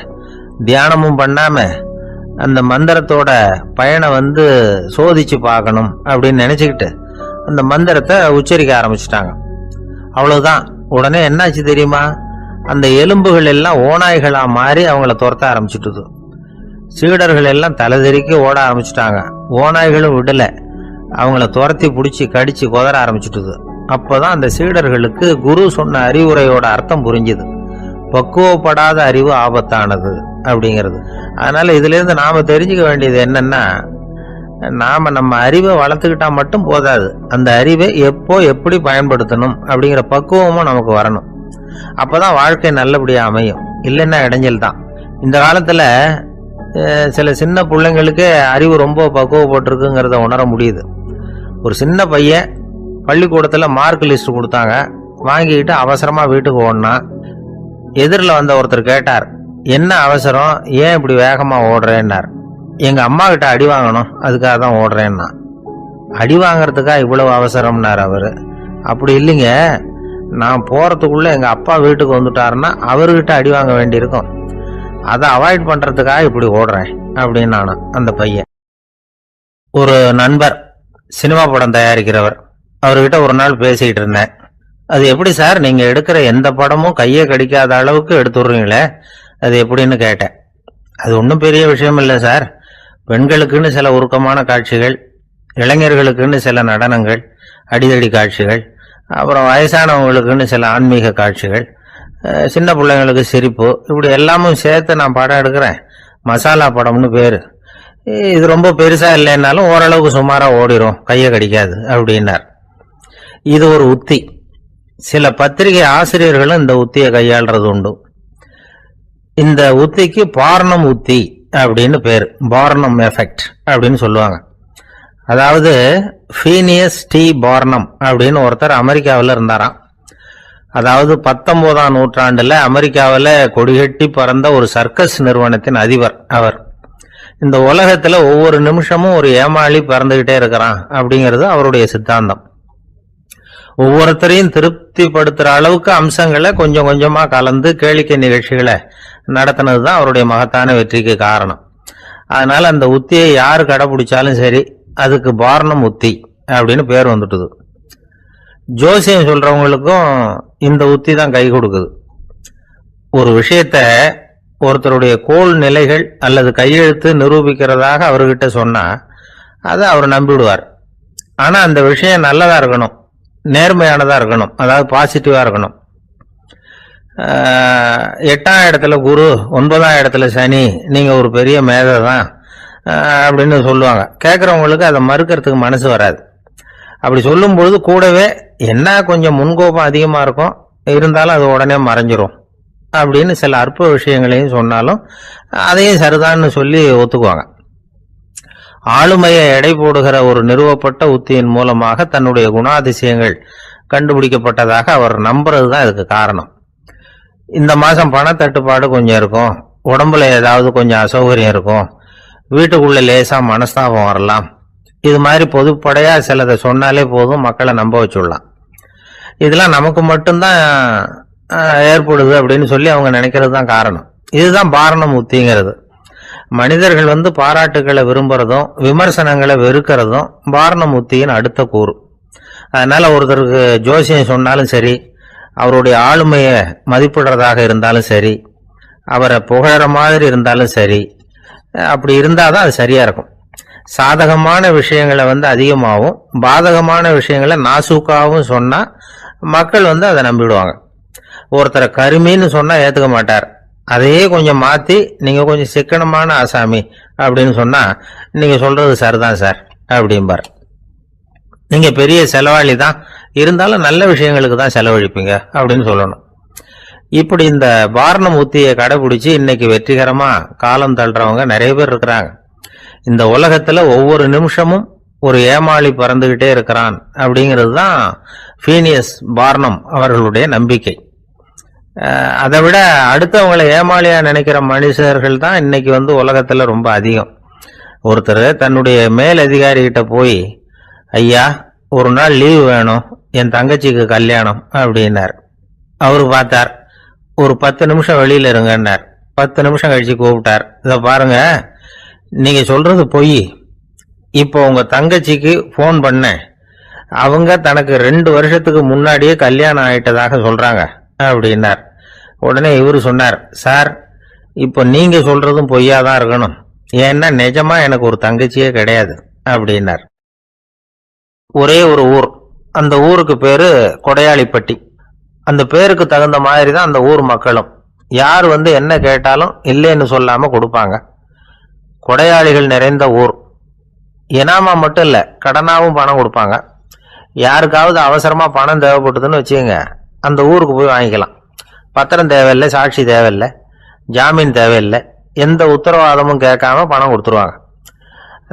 Speaker 1: தியானமும் பண்ணாம, அந்த மந்திரத்தோட பயனை சோதிச்சு பார்க்கணும் அப்படின்னு நினைச்சுக்கிட்டு அந்த மந்திரத்தை உச்சரிக்க ஆரம்பிச்சுட்டாங்க. அவ்வளவுதான். உடனே என்னாச்சு தெரியுமா, அந்த எலும்புகள் எல்லாம் ஓநாய்களா மாறி அவங்கள துரத்த ஆரம்பிச்சுட்டுது. சீடர்கள் எல்லாம் தலைதெறிக்க ஓட ஆரம்பிச்சுட்டாங்க. ஓநாய்களும் விடல, அவங்கள துரத்தி பிடிச்சி கடிச்சு கொதற ஆரம்பிச்சுட்டுது. அப்பதான் அந்த சீடர்களுக்கு குரு சொன்ன அறிவுரையோட அர்த்தம் புரிஞ்சுது. பக்குவப்படாத அறிவு ஆபத்தானது அப்படிங்கிறது. அதனால இதுல இருந்து நாம தெரிஞ்சுக்க வேண்டியது என்னன்னா, நாம நம்ம அறிவை வளர்த்துக்கிட்டா மட்டும் போதாது, அந்த அறிவை எப்போ எப்படி பயன்படுத்தணும் அப்படிங்கிற பக்குவமும் நமக்கு வரணும். அப்பதான் வாழ்க்கை நல்லபடியா அமையும், இல்லைன்னா இடைஞ்சல் தான். இந்த காலத்துல சில சின்ன பிள்ளைங்களுக்கே அறிவு ரொம்ப பக்குவப்பட்டிருக்குங்கிறத உணர முடியுது. ஒரு சின்ன பையன் பள்ளிக்கூடத்துல மார்க் லிஸ்ட் கொடுத்தாங்க, வாங்கிக்கிட்டு அவசரமா வீட்டுக்கு ஓடினான். எதிரில் வந்த ஒருத்தர் கேட்டார், என்ன அவசரம், ஏன் இப்படி வேகமா ஓடுறேன்னார். எங்க அம்மா கிட்ட அடி வாங்கணும், அதுக்காக தான் ஓடுறேன்னா. அடி வாங்கறதுக்கா இவ்வளவு அவசரம்னார் அவரு. அப்படி இல்லைங்க, நான் போறதுக்குள்ள எங்க அப்பா வீட்டுக்கு வந்துட்டாருன்னா அவர்கிட்ட அடி வாங்க வேண்டி இருக்கும், அதை அவாய்ட் பண்றதுக்காக இப்படி ஓடுறேன் அப்படின்னு நானும். அந்த பையன் ஒரு நண்பர், சினிமா படம் தயாரிக்கிறவர், அவர்கிட்ட ஒரு நாள் பேசிக்கிட்டு இருந்தேன். அது எப்படி சார், நீங்க எடுக்கிற எந்த படமும் கையை கடிக்காத அளவுக்கு எடுத்துடுறீங்களே, அது எப்படின்னு கேட்டேன். அது ஒன்றும் பெரிய விஷயம் இல்லை சார், பெண்களுக்குன்னு சில உருக்கமான காட்சிகள், இளைஞர்களுக்குன்னு சில நடனங்கள், அடிதடி காட்சிகள், அப்புறம் வயசானவங்களுக்குன்னு சில ஆன்மீக காட்சிகள், சின்ன பிள்ளைங்களுக்கு சிரிப்பு, இப்படி எல்லாமும் சேர்த்து நான் படம் எடுக்கிறேன். மசாலா படம்னு பேரு. இது ரொம்ப பெருசா இல்லைன்னாலும் ஓரளவுக்கு சுமாரா ஓடிரும், கையை கடிக்காது அப்படின்னார். இது ஒரு உத்தி. சில பத்திரிகை ஆசிரியர்களும் இந்த உத்தியை கையாளுறது உண்டு. இந்த உத்திக்கு பார்னம் உத்தி அப்படின்னு பேரு, பார்னம் எஃபெக்ட் அப்படின்னு சொல்லுவாங்க. அதாவது ஃபீனியஸ் டி பார்னம் அப்படின்னு ஒருத்தர் அமெரிக்காவில் இருந்தாராம். அதாவது 19ஆம் நூற்றாண்டுல அமெரிக்காவில் கொடிகட்டி பறந்த ஒரு சர்க்கஸ் நிறுவனத்தின் அதிபர் அவர். இந்த உலகத்துல ஒவ்வொரு நிமிஷமும் ஒரு ஏமாளி பறந்துகிட்டே இருக்கிறான் அப்படிங்கிறது அவருடைய சித்தாந்தம். ஒவ்வொருத்தரையும் திருப்திப்படுத்துற அளவுக்கு அம்சங்களை கொஞ்சம் கொஞ்சமா கலந்து கேளிக்கை நிகழ்ச்சிகளை நடத்தினதுதான் அவருடைய மகத்தான வெற்றிக்கு காரணம். அதனால அந்த உத்தியை யாரு கடைபிடிச்சாலும் சரி, அதுக்கு பார்னம் உத்தி அப்படின்னு பேர் வந்துட்டுது. ஜோசியம் சொல்றவங்களுக்கும் இந்த உத்தி தான் கை கொடுக்குது. ஒரு விஷயத்த ஒருத்தருடைய கோள் நிலைகள் அல்லது கையெழுத்து நிரூபிக்கிறதாக அவர்கிட்ட சொன்னா அதை அவர் நம்பிவிடுவார். ஆனா அந்த விஷயம் நல்லதா இருக்கணும், நேர்மையானதா இருக்கணும், அதாவது பாசிட்டிவா இருக்கணும். 8ஆம் இடத்துல குரு, 9ஆம் இடத்துல சனி, நீங்க ஒரு பெரிய மேதை தான் அப்படின்னு சொல்லுவாங்க. கேட்கறவங்களுக்கு அதை மறுக்கிறதுக்கு மனசு வராது. அப்படி சொல்லும் பொழுது கூடவே என்ன கொஞ்சம் முன்கோபம் அதிகமா இருக்கும், இருந்தாலும் அது உடனே மறைஞ்சிரும் அப்படின்னு சில அற்ப விஷயங்களையும் சொன்னாலும் அதையும் சரிதான்னு சொல்லி ஒத்துக்குவாங்க. ஆளுமையை எடை போடுகிற ஒரு நிறுவப்பட்ட உத்தியின் மூலமாக தன்னுடைய குணாதிசயங்கள் கண்டுபிடிக்கப்பட்டதாக அவர் நம்புறது தான் இதுக்கு காரணம். இந்த மாசம் பணத்தட்டுப்பாடு கொஞ்சம் இருக்கும், உடம்புல ஏதாவது கொஞ்சம் அசௌகரியம் இருக்கும், வீட்டுக்குள்ள லேசா மனஸ்தாபம் வரலாம், இது மாதிரி பொதுப்படையா சிலதை சொன்னாலே போதும், மக்களை நம்ப வச்சுடலாம். இதெல்லாம் நமக்கு மட்டும்தான் ஏற்படுது அப்படின்னு சொல்லி அவங்க நினைக்கிறது தான் காரணம். இதுதான் பார்னம் உத்திங்கிறது. மனிதர்கள் பாராட்டுகளை விரும்புறதும் விமர்சனங்களை வெறுக்கிறதும் பார்னம் உத்தியின் அடுத்த கூறு. அதனால ஒருத்தருக்கு ஜோசியம் சொன்னாலும் சரி, அவருடைய ஆளுமையை மதிப்பிடுறதாக இருந்தாலும் சரி, அவரை புகழற மாதிரி இருந்தாலும் சரி, அப்படி இருந்தாதான் அது சரியா இருக்கும். சாதகமான விஷயங்களை அதிகமாகவும் பாதகமான விஷயங்களை நாசூக்காவும் சொன்னா மக்கள் அதை நம்பிடுவாங்க. ஒருத்தரை கருமின்னு சொன்னா ஏத்துக்க மாட்டார். அதையே கொஞ்சம் மாத்தி நீங்க கொஞ்சம் சிக்கனமான ஆசாமி அப்படின்னு சொன்னா நீங்க சொல்றது சரிதான் சார் அப்படிம்பார். நீங்க பெரிய செலவாளி தான், இருந்தாலும் நல்ல விஷயங்களுக்கு தான் செலவழிப்பீங்க அப்படின்னு சொல்லணும். இப்படி இந்த பார்னம் உத்தியை கடைபிடிச்சு இன்னைக்கு வெற்றிகரமா காலம் தள்ளுறவங்க நிறைய பேர் இருக்கிறாங்க. இந்த உலகத்துல ஒவ்வொரு நிமிஷமும் ஒரு ஏமாளி பறந்துகிட்டே இருக்கிறான் அப்படிங்கிறது தான் ஃபீனியஸ் பார்னம் அவர்களுடைய நம்பிக்கை. அதை விட அடுத்தவங்களை ஏமாளியா நினைக்கிற மனுஷர்கள் தான் இன்னைக்கு உலகத்துல ரொம்ப அதிகம். ஒருத்தர் தன்னுடைய மேல் அதிகாரி கிட்ட போய், ஐயா ஒரு நாள் லீவு வேணும், என் தங்கச்சிக்கு கல்யாணம் அப்படின்னார். அவரு பார்த்தார், ஒரு 10 நிமிஷம் வெளியில இருங்கன்னார். 10 நிமிஷம் கழிச்சு கூப்பிட்டார், இதை பாருங்க நீங்க சொல்றது பொய், இப்போ உங்க தங்கச்சிக்கு போன் பண்ண, அவங்க தனக்கு 2 வருஷத்துக்கு முன்னாடியே கல்யாணம் ஆயிட்டதாக சொல்றாங்க அப்படின்னார். உடனே இவரு சொன்னார், சார் இப்போ நீங்க சொல்றதும் பொய்யாதான் இருக்கணும், ஏன்னா நிஜமா எனக்கு ஒரு தங்கச்சியே கிடையாது அப்படின்னார். ஒரே ஒரு ஊர், அந்த ஊருக்கு பேரு கொடையாளிப்பட்டி. அந்த பேருக்கு தகுந்த மாதிரி தான் அந்த ஊர் மக்களும். யார் என்ன கேட்டாலும் இல்லைன்னு சொல்லாம கொடுப்பாங்க. கொடையாளிகள் நிறைந்த ஊர். இனாமா மட்டும் இல்ல, கடனாவும் பணம் கொடுப்பாங்க. யாருக்காவது அவசரமா பணம் தேவைப்பட்டதுன்னு வச்சுக்கோங்க, அந்த ஊருக்கு போய் வாங்கிக்கலாம். பத்திரம் தேவையில்லை, சாட்சி தேவையில்லை, ஜாமீன் தேவையில்லை, எந்த உத்தரவாதமும் கேட்காம பணம் கொடுத்துருவாங்க.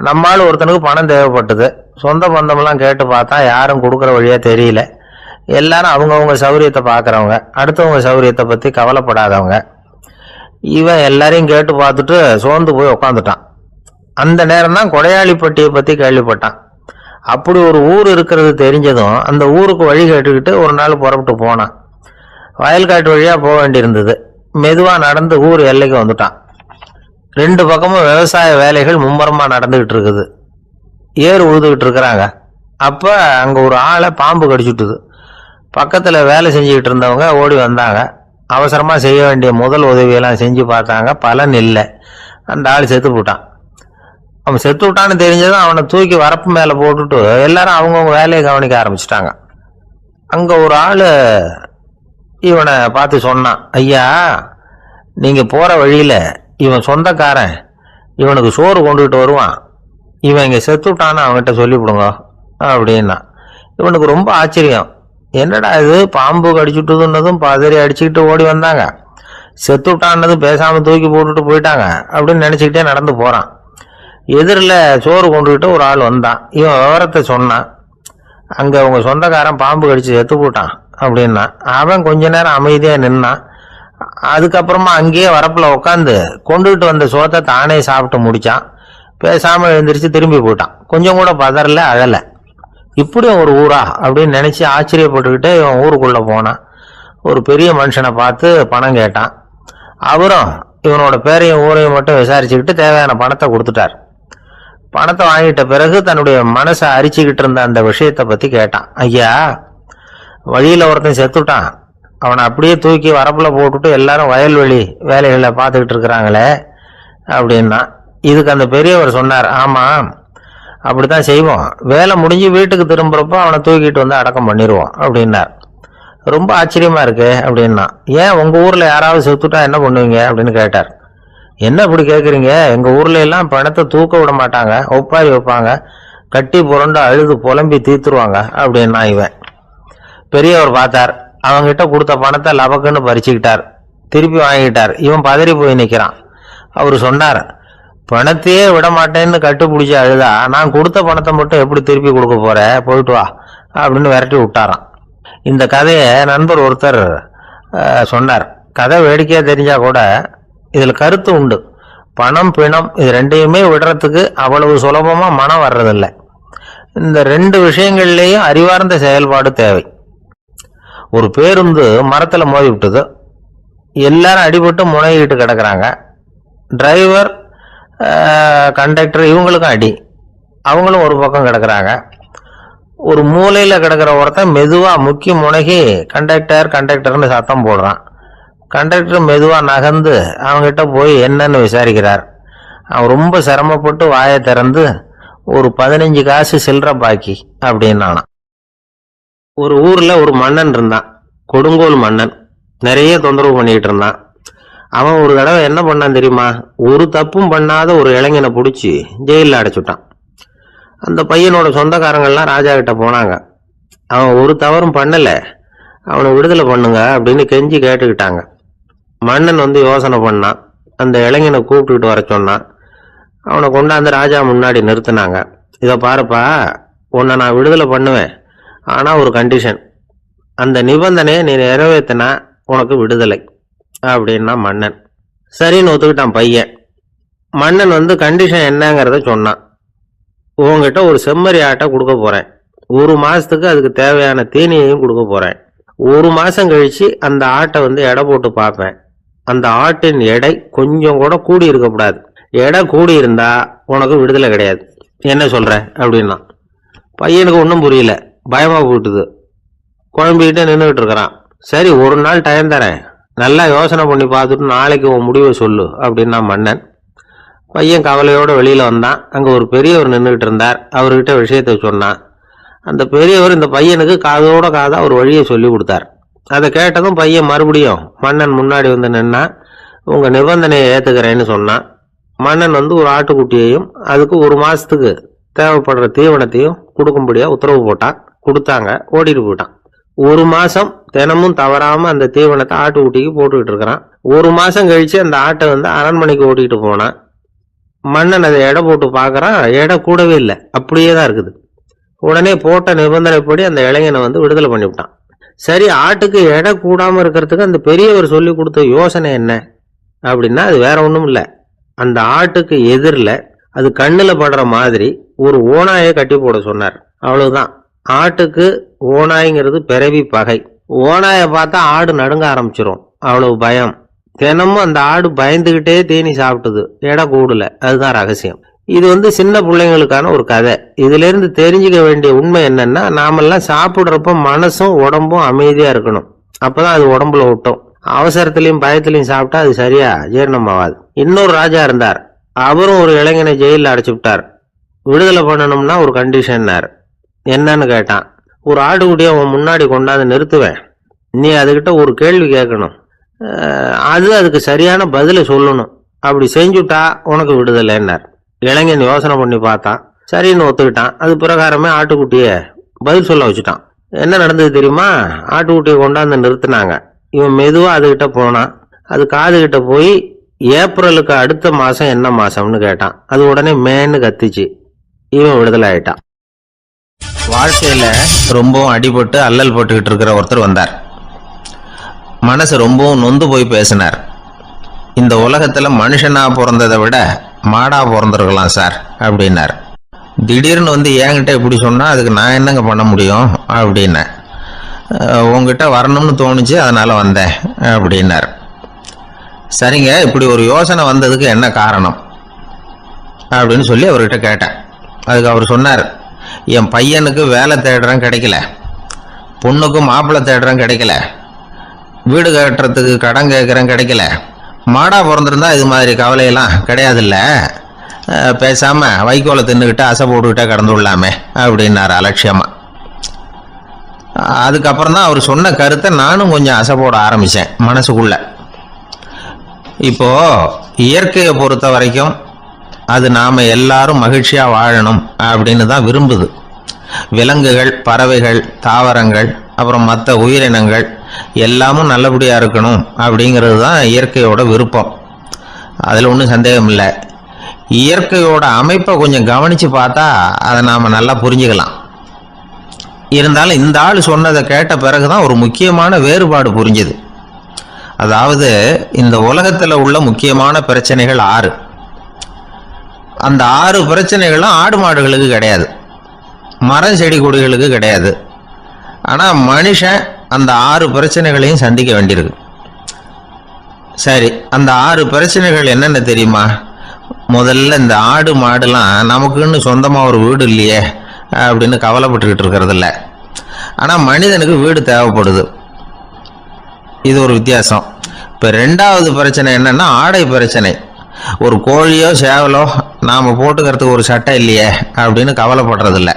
Speaker 1: நம்மால் ஒருத்தனுக்கு பணம் தேவைப்பட்டது, சொந்த பந்தமெல்லாம் கேட்டு பார்த்தா யாரும் கொடுக்குற வழியா தெரியல. எல்லாரும் அவங்கவுங்க சௌரியத்தை பார்க்கறவங்க, அடுத்தவங்க சௌரியத்தை பத்தி கவலைப்படாதவங்க. இவன் எல்லாரையும் கேட்டு பார்த்துட்டு சோர்ந்து போய் உக்காந்துட்டான். அந்த நேரம் தான் கொடையாளிப்பட்டியை பத்தி கேள்விப்பட்டான். அப்படி ஒரு ஊர் இருக்கிறது தெரிஞ்சதும் அந்த ஊருக்கு வழி கேட்டுக்கிட்டு ஒரு நாள் புறப்பட்டு போனான். வயல்காட்டு வழியா போக வேண்டியிருந்தது. மெதுவா நடந்து ஊர் எல்லைக்கு வந்துட்டான். 2 பக்கமும் விவசாய வேலைகள் மும்முரமா நடந்துகிட்டு இருக்குது. ஏர் உழுதுகிட்டு இருக்கிறாங்க. அப்ப அங்க ஒரு ஆளை பாம்பு கடிச்சுட்டுது. பக்கத்துல வேலை செஞ்சுக்கிட்டு இருந்தவங்க ஓடி வந்தாங்க. அவசரமா செய்ய வேண்டிய முதல் உதவியெல்லாம் செஞ்சு பார்த்தாங்க, பலன் இல்லை. அந்த ஆள் செத்து போட்டான். அவன் செத்து விட்டான்னு தெரிஞ்சதும் அவனை தூக்கி வரப்பு மேல போட்டுட்டு எல்லாரும் அவங்கவுங்க வேலையை கவனிக்க ஆரம்பிச்சிட்டாங்க. அங்க ஒரு ஆளு இவனை பார்த்து சொன்னான், ஐயா நீங்க போற வழியில இவன் சொந்தக்காரன், இவனுக்கு சோறு கொண்டுகிட்டு வருவான், இவன் இங்க செத்து விட்டான்னு அவன்கிட்ட சொல்லிவிடுங்க அப்படின்னா. இவனுக்கு ரொம்ப ஆச்சரியம், என்னடா இது பாம்பு கடிச்சுட்டுதுன்னதும் பதறி அடிச்சுக்கிட்டு ஓடி வந்தாங்க, செத்து விட்டான்னதும் பேசாம தூக்கி போட்டுட்டு போயிட்டாங்க அப்படின்னு நினைச்சுக்கிட்டே நடந்து போறான். எதிரில் சோறு கொண்டுகிட்டு ஒரு ஆள் வந்தான். இவன் விவரத்தை சொன்னான். அங்கே உங்க சொந்தக்காரன் பாம்பு கடிச்சு செத்து போட்டான் அப்படின்னா. அவன் கொஞ்ச நேரம் அமைதியாக நின்னான். அதுக்கப்புறமா அங்கேயே வரப்பில் உட்காந்து கொண்டுகிட்டு வந்த சோத்தை தானே சாப்பிட்டு முடிச்சான். பேசாமல் எழுந்திரிச்சு திரும்பி போயிட்டான். கொஞ்சம் கூட பதறல, அழலை. இப்படியும் ஒரு ஊரா அப்படின்னு நினைச்சு ஆச்சரியப்பட்டுக்கிட்டே இவன் ஊருக்குள்ள போனான். ஒரு பெரிய மனுஷனை பார்த்து பணம் கேட்டான். அவரும் இவனோட பேரையும் ஊரையும் மட்டும் விசாரிச்சுக்கிட்டு தேவையான பணத்தை கொடுத்துட்டார். பணத்தை வாங்கிட்ட பிறகு தன்னுடைய மனசை அரிச்சுக்கிட்டு இருந்த அந்த விஷயத்தை பத்தி கேட்டான். ஐயா, வழியில ஒருத்தன் செத்துட்டான், அவனை அப்படியே தூக்கி வரப்புல போட்டுட்டு எல்லாரும் வயல்வெளி வேலைகளை பார்த்துக்கிட்டு இருக்கிறாங்களே அப்படின்னா. இதுக்கு அந்த பெரியவர் சொன்னார், ஆமா அப்படித்தான் செய்வோம், வேலை முடிஞ்சு வீட்டுக்கு திரும்புறப்போ அவனை தூக்கிட்டு வந்து அடக்கம் பண்ணிடுவோம் அப்படின்னார். ரொம்ப ஆச்சரியமா இருக்கு அப்படின்னா. ஏன் உங்க ஊர்ல யாராவது செத்துட்டா என்ன பண்ணுவீங்க அப்படின்னு கேட்டார். என்ன இப்படி கேட்குறீங்க, எங்க ஊர்ல எல்லாம் பணத்தை தூக்க விட மாட்டாங்க, ஒப்பாரி வைப்பாங்க, கட்டி புரண்டு அழுது புலம்பி தீத்துருவாங்க அப்படின்னா. இவன் பெரியவர் பார்த்தார். அவங்கிட்ட கொடுத்த பணத்தை லபக்குன்னு பறிச்சுக்கிட்டார். திருப்பி வாங்கிட்டார். இவன் பதறி போய் நிற்கிறான். அவரு சொன்னார், பணத்தையே விட மாட்டேன்னு கட்டுப்பிடிச்சி அழுதா நான் கொடுத்த பணத்தை மட்டும் எப்படி திருப்பி கொடுக்க போற, போயிட்டு வா அப்படின்னு விரட்டி விட்டாராம். இந்த கதையை நண்பர் ஒருத்தர் சொன்னார். கதை வேடிக்கையா தெரிஞ்சா கூட இதுல கருத்து உண்டு. பணம் பிணம் இது ரெண்டையுமே விடுறதுக்கு அவ்வளவு சுலபமா மனம் வர்றதில்லை. இந்த ரெண்டு விஷயங்கள்லேயும் அறிவார்ந்த செயல்பாடு தேவை. ஒரு பேருந்து மரத்துல மோதி விட்டது. எல்லாரும் அடிபட்டு முனைகிட்டு கிடக்குறாங்க. டிரைவர், கண்டக்டர் இவங்களுக்கும் அடி. அவங்களும் ஒரு பக்கம் கிடக்குறாங்க. ஒரு மூலையில கிடக்கிற ஒருத்தன் மெதுவா முக்கி முனகி கண்டக்டர்னு சத்தம் போடுறான். கண்டக்டர் மெதுவா நகர்ந்து அவங்கிட்ட போய் என்னன்னு விசாரிக்கிறார். அவன் ரொம்ப சிரமப்பட்டு வாயை திறந்து ஒரு 15 காசு சில்லற பாக்கி அப்படின்னானா. ஒரு ஊர்ல ஒரு மன்னன் இருந்தான், கொடுங்கோல் மன்னன். நிறைய தொந்தரவு பண்ணிட்டு இருந்தான். அவன் ஒரு தடவை என்ன பண்ணான் தெரியுமா? ஒரு தப்பும் பண்ணாத ஒரு இளைஞனை பிடிச்சி ஜெயிலில் அடைச்சுட்டான். அந்த பையனோட சொந்தக்காரங்கள்லாம் ராஜா கிட்ட போனாங்க. அவன் ஒரு தவறும் பண்ணல, அவனை விடுதலை பண்ணுங்க அப்படின்னு கெஞ்சி கேட்டுக்கிட்டாங்க. மன்னன் வந்து யோசனை பண்ணான். அந்த இளைஞனை கூப்பிட்டுக்கிட்டு வர சொன்னான். அவனை கொண்டாந்து ராஜா முன்னாடி நிறுத்தினாங்க. இதை பாருப்பா, உன்னை நான் விடுதலை பண்ணுவேன், ஆனா ஒரு கண்டிஷன். அந்த நிபந்தனையை நீ நிறைவேற்றினா உனக்கு விடுதலை அப்படின்னா மன்னன். சரின்னு ஒத்துக்கிட்டான் பையன். மன்னன் வந்து கண்டிஷன் என்னங்கிறத சொன்னான். உங்ககிட்ட ஒரு செம்மறி ஆட்டை கொடுக்க போறேன், 1 மாசத்துக்கு அதுக்கு தேவையான தீனியையும் கொடுக்க போறேன். 1 மாசம் கழிச்சு அந்த ஆட்டை வந்து எடை போட்டு பார்ப்பேன். அந்த ஆட்டின் எடை கொஞ்சம் கூட கூடி இருக்கக்கூடாது. எடை கூடி இருந்தா உனக்கு விடுதலை கிடையாது. என்ன சொல்ற அப்படின்னா. பையனுக்கு ஒன்றும் புரியல, பயமா போட்டுது. குழம்பிக்கிட்டே நின்றுகிட்டு இருக்கிறான். சரி, ஒரு நாள் டைம் தரேன், நல்லா யோசனை பண்ணி பார்த்துட்டு நாளைக்கு உன் முடிவை சொல்லு அப்படின்னா மன்னன். பையன் கவலையோட வெளியில வந்தான். அங்க ஒரு பெரியவர் நின்றுகிட்டு இருந்தார். அவர்கிட்ட விஷயத்தை சொன்னான். அந்த பெரியவர் இந்த பையனுக்கு காதோட காதா ஒரு வழியை சொல்லி கொடுத்தார். அதை கேட்டதும் பையன் மறுபடியும் மன்னன் முன்னாடி வந்து நின்னா. உங்க நிபந்தனையை ஏத்துக்கிறேன்னு சொன்னான். மன்னன் வந்து ஒரு ஆட்டுக்குட்டியையும் அதுக்கு 1 மாசத்துக்கு தேவைப்படுற தீவனத்தையும் கொடுக்கும்படியா உத்தரவு போட்டான். கொடுத்தாங்க, ஓடிட்டு போயிட்டான். 1 மாசம் தினமும் தவறாம அந்த தீவனத்தை ஆட்டுக்குட்டிக்கு போட்டுக்கிட்டு இருக்கிறான். 1 மாசம் கழிச்சு அந்த ஆட்டை வந்து அரண்மனைக்கு ஓட்டிட்டு போனான். மன்னன் அதை எடை போட்டு பார்க்கறான். எடை கூடவே இல்லை, அப்படியே தான் இருக்குது. உடனே போட்ட நிபந்தனைப்படி அந்த இளைஞனை வந்து விடுதலை பண்ணிவிட்டான். சரி, ஆட்டுக்கு எடை கூடாம இருக்கிறதுக்கு அந்த பெரியவர் சொல்லி கொடுத்த யோசனை என்ன அப்படின்னா, அது வேற ஒண்ணும் இல்லை. அந்த ஆட்டுக்கு எதிரில் அது கண்ணுல படுற மாதிரி ஒரு ஓநாயை கட்டி போட சொன்னார். அவ்வளவுதான். ஆட்டுக்கு ஓநாய்ங்கிறது பிறவி பகை. ஓநாயை பார்த்தா ஆடு நடுங்க ஆரம்பிச்சிரும், அவ்வளவு பயம். தினமும் அந்த ஆடு பயந்துகிட்டே தீனி சாப்பிட்டது, எடை கூடல. அதுதான் ரகசியம். இது வந்து சின்ன பிள்ளைங்களுக்கான ஒரு கதை. இதுல இருந்து தெரிஞ்சுக்க வேண்டிய உண்மை என்னன்னா, நாமெல்லாம் சாப்பிடுறப்ப மனசும் உடம்பும் அமைதியா இருக்கணும். அப்பதான் அது உடம்புல விட்டோம். அவசரத்திலையும் பயத்திலையும் சாப்பிட்டா அது சரியா ஜீரணம் ஆகாது. இன்னொரு ராஜா இருந்தார். அவரும் ஒரு இளைஞனை ஜெயிலில் அடைச்சு விட்டார். விடுதலை பண்ணணும்னா ஒரு கண்டிஷன்னார். என்னன்னு கேட்டான். ஒரு ஆட்டுக்குட்டியை உன் முன்னாடி கொண்டாந்து நிறுத்துவேன், நீ அதுகிட்ட ஒரு கேள்வி கேட்கணும், அதுக்கு சரியான பதிலை சொல்லணும். அப்படி செஞ்சுட்டா உனக்கு விடுதலைன்னார். இளைஞன் யோசனை பண்ணி பார்த்தான். சரின்னு ஒத்துக்கிட்டான். அது பிரகாரமே ஆட்டுக்குட்டிய பதில் சொல்ல வச்சுட்டான். என்ன நடந்தது தெரியுமா? ஆட்டுக்குட்டியை கொண்டாந்து நிறுத்தினாங்க. இவன் மெதுவா அதுகிட்ட போனான். அது காதுகிட்ட போய் ஏப்ரலுக்கு அடுத்த மாசம் என்ன மாசம்னு கேட்டான். அது உடனே மேன்னு கத்திச்சு. இவன் விடுதலை ஆயிட்டான். வாழ்க்கையில ரொம்பவும் அடிபட்டு அல்லல் போட்டுக்கிட்டு இருக்கிற ஒருத்தர் வந்தார். மனசு ரொம்பவும் நொந்து போய் பேசினார். இந்த உலகத்துல மனுஷனா பிறந்ததை விட மாடா பிறந்திருக்கலாம் சார் அப்படின்னார். திடீர்னு வந்து என்கிட்ட இப்படி சொன்னா அதுக்கு நான் என்னங்க பண்ண முடியும் அப்படின்னேன். உங்ககிட்ட வரணும்னு தோணுச்சு, அதனால வந்தேன் அப்படின்னார். சரிங்க, இப்படி ஒரு யோசனை வந்ததுக்கு என்ன காரணம் அப்படின்னு சொல்லி அவர்கிட்ட கேட்டேன். அதுக்கு அவர் சொன்னார், என் பையனுக்கு வேலை தேடுறேன் கிடைக்கல, பொண்ணுக்கும் மாப்பிள்ளை தேடுறேன் கிடைக்கல, வீடு கட்டுறதுக்கு கடன் கேட்குறேன் கிடைக்கல, மாடா பிறந்திருந்தா இது மாதிரி கவலையெல்லாம் கிடையாதுல்ல, பேசாம வைக்கோலை தின்னுக்கிட்டு அசை போட்டுக்கிட்டே கடந்து விடலாமே அப்படின்னார் அலட்சியமா. அதுக்கப்புறம் தான் அவர் சொன்ன கருத்தை நானும் கொஞ்சம் அசை போட ஆரம்பிச்சேன் மனசுக்குள்ள. இப்போ இயற்கையை பொறுத்த வரைக்கும் அது நாம எல்லாரும் மகிழ்ச்சியா வாழணும் அப்படின்னு தான் விரும்புது. விலங்குகள், பறவைகள், தாவரங்கள், அப்புறம் மற்ற உயிரினங்கள் எல்லாமும் நல்லபடியா இருக்கணும் அப்படிங்கிறது தான் இயற்கையோட விருப்பம். அதுல ஒன்றும் சந்தேகம் இல்லை. இயற்கையோட அமைப்பை கொஞ்சம் கவனிச்சு பார்த்தா அதை நாம நல்லா புரிஞ்சுக்கலாம். இருந்தாலும் இந்த ஆள் சொன்னதை கேட்ட பிறகுதான் ஒரு முக்கியமான வேறுபாடு புரிஞ்சுது. அதாவது இந்த உலகத்துல உள்ள முக்கியமான பிரச்சனைகள் 6. அந்த 6 பிரச்சனைகளும் ஆடு மாடுகளுக்கு கிடையாது, மரம் செடி கொடிகளுக்கு கிடையாது. ஆனா மனுஷன் அந்த 6 பிரச்சனைகளையும் சந்திக்க வேண்டியிருக்கு. சரி, அந்த 6 பிரச்சனைகள் என்னென்ன தெரியுமா? முதல்ல இந்த ஆடு மாடுலாம் நமக்குன்னு சொந்தமா ஒரு வீடு இல்லையே அப்படின்னு கவலைப்பட்டுக்கிட்டு இருக்கிறது இல்லை. ஆனா மனிதனுக்கு வீடு தேவைப்படுது. இது ஒரு வித்தியாசம். இப்ப 2வது பிரச்சனை என்னன்னா ஆடை பிரச்சனை. ஒரு கோழியோ சேவலோ நாம போட்டுக்கிறதுக்கு ஒரு சட்டை இல்லையே அப்படின்னு கவலைப்படுறது இல்லை.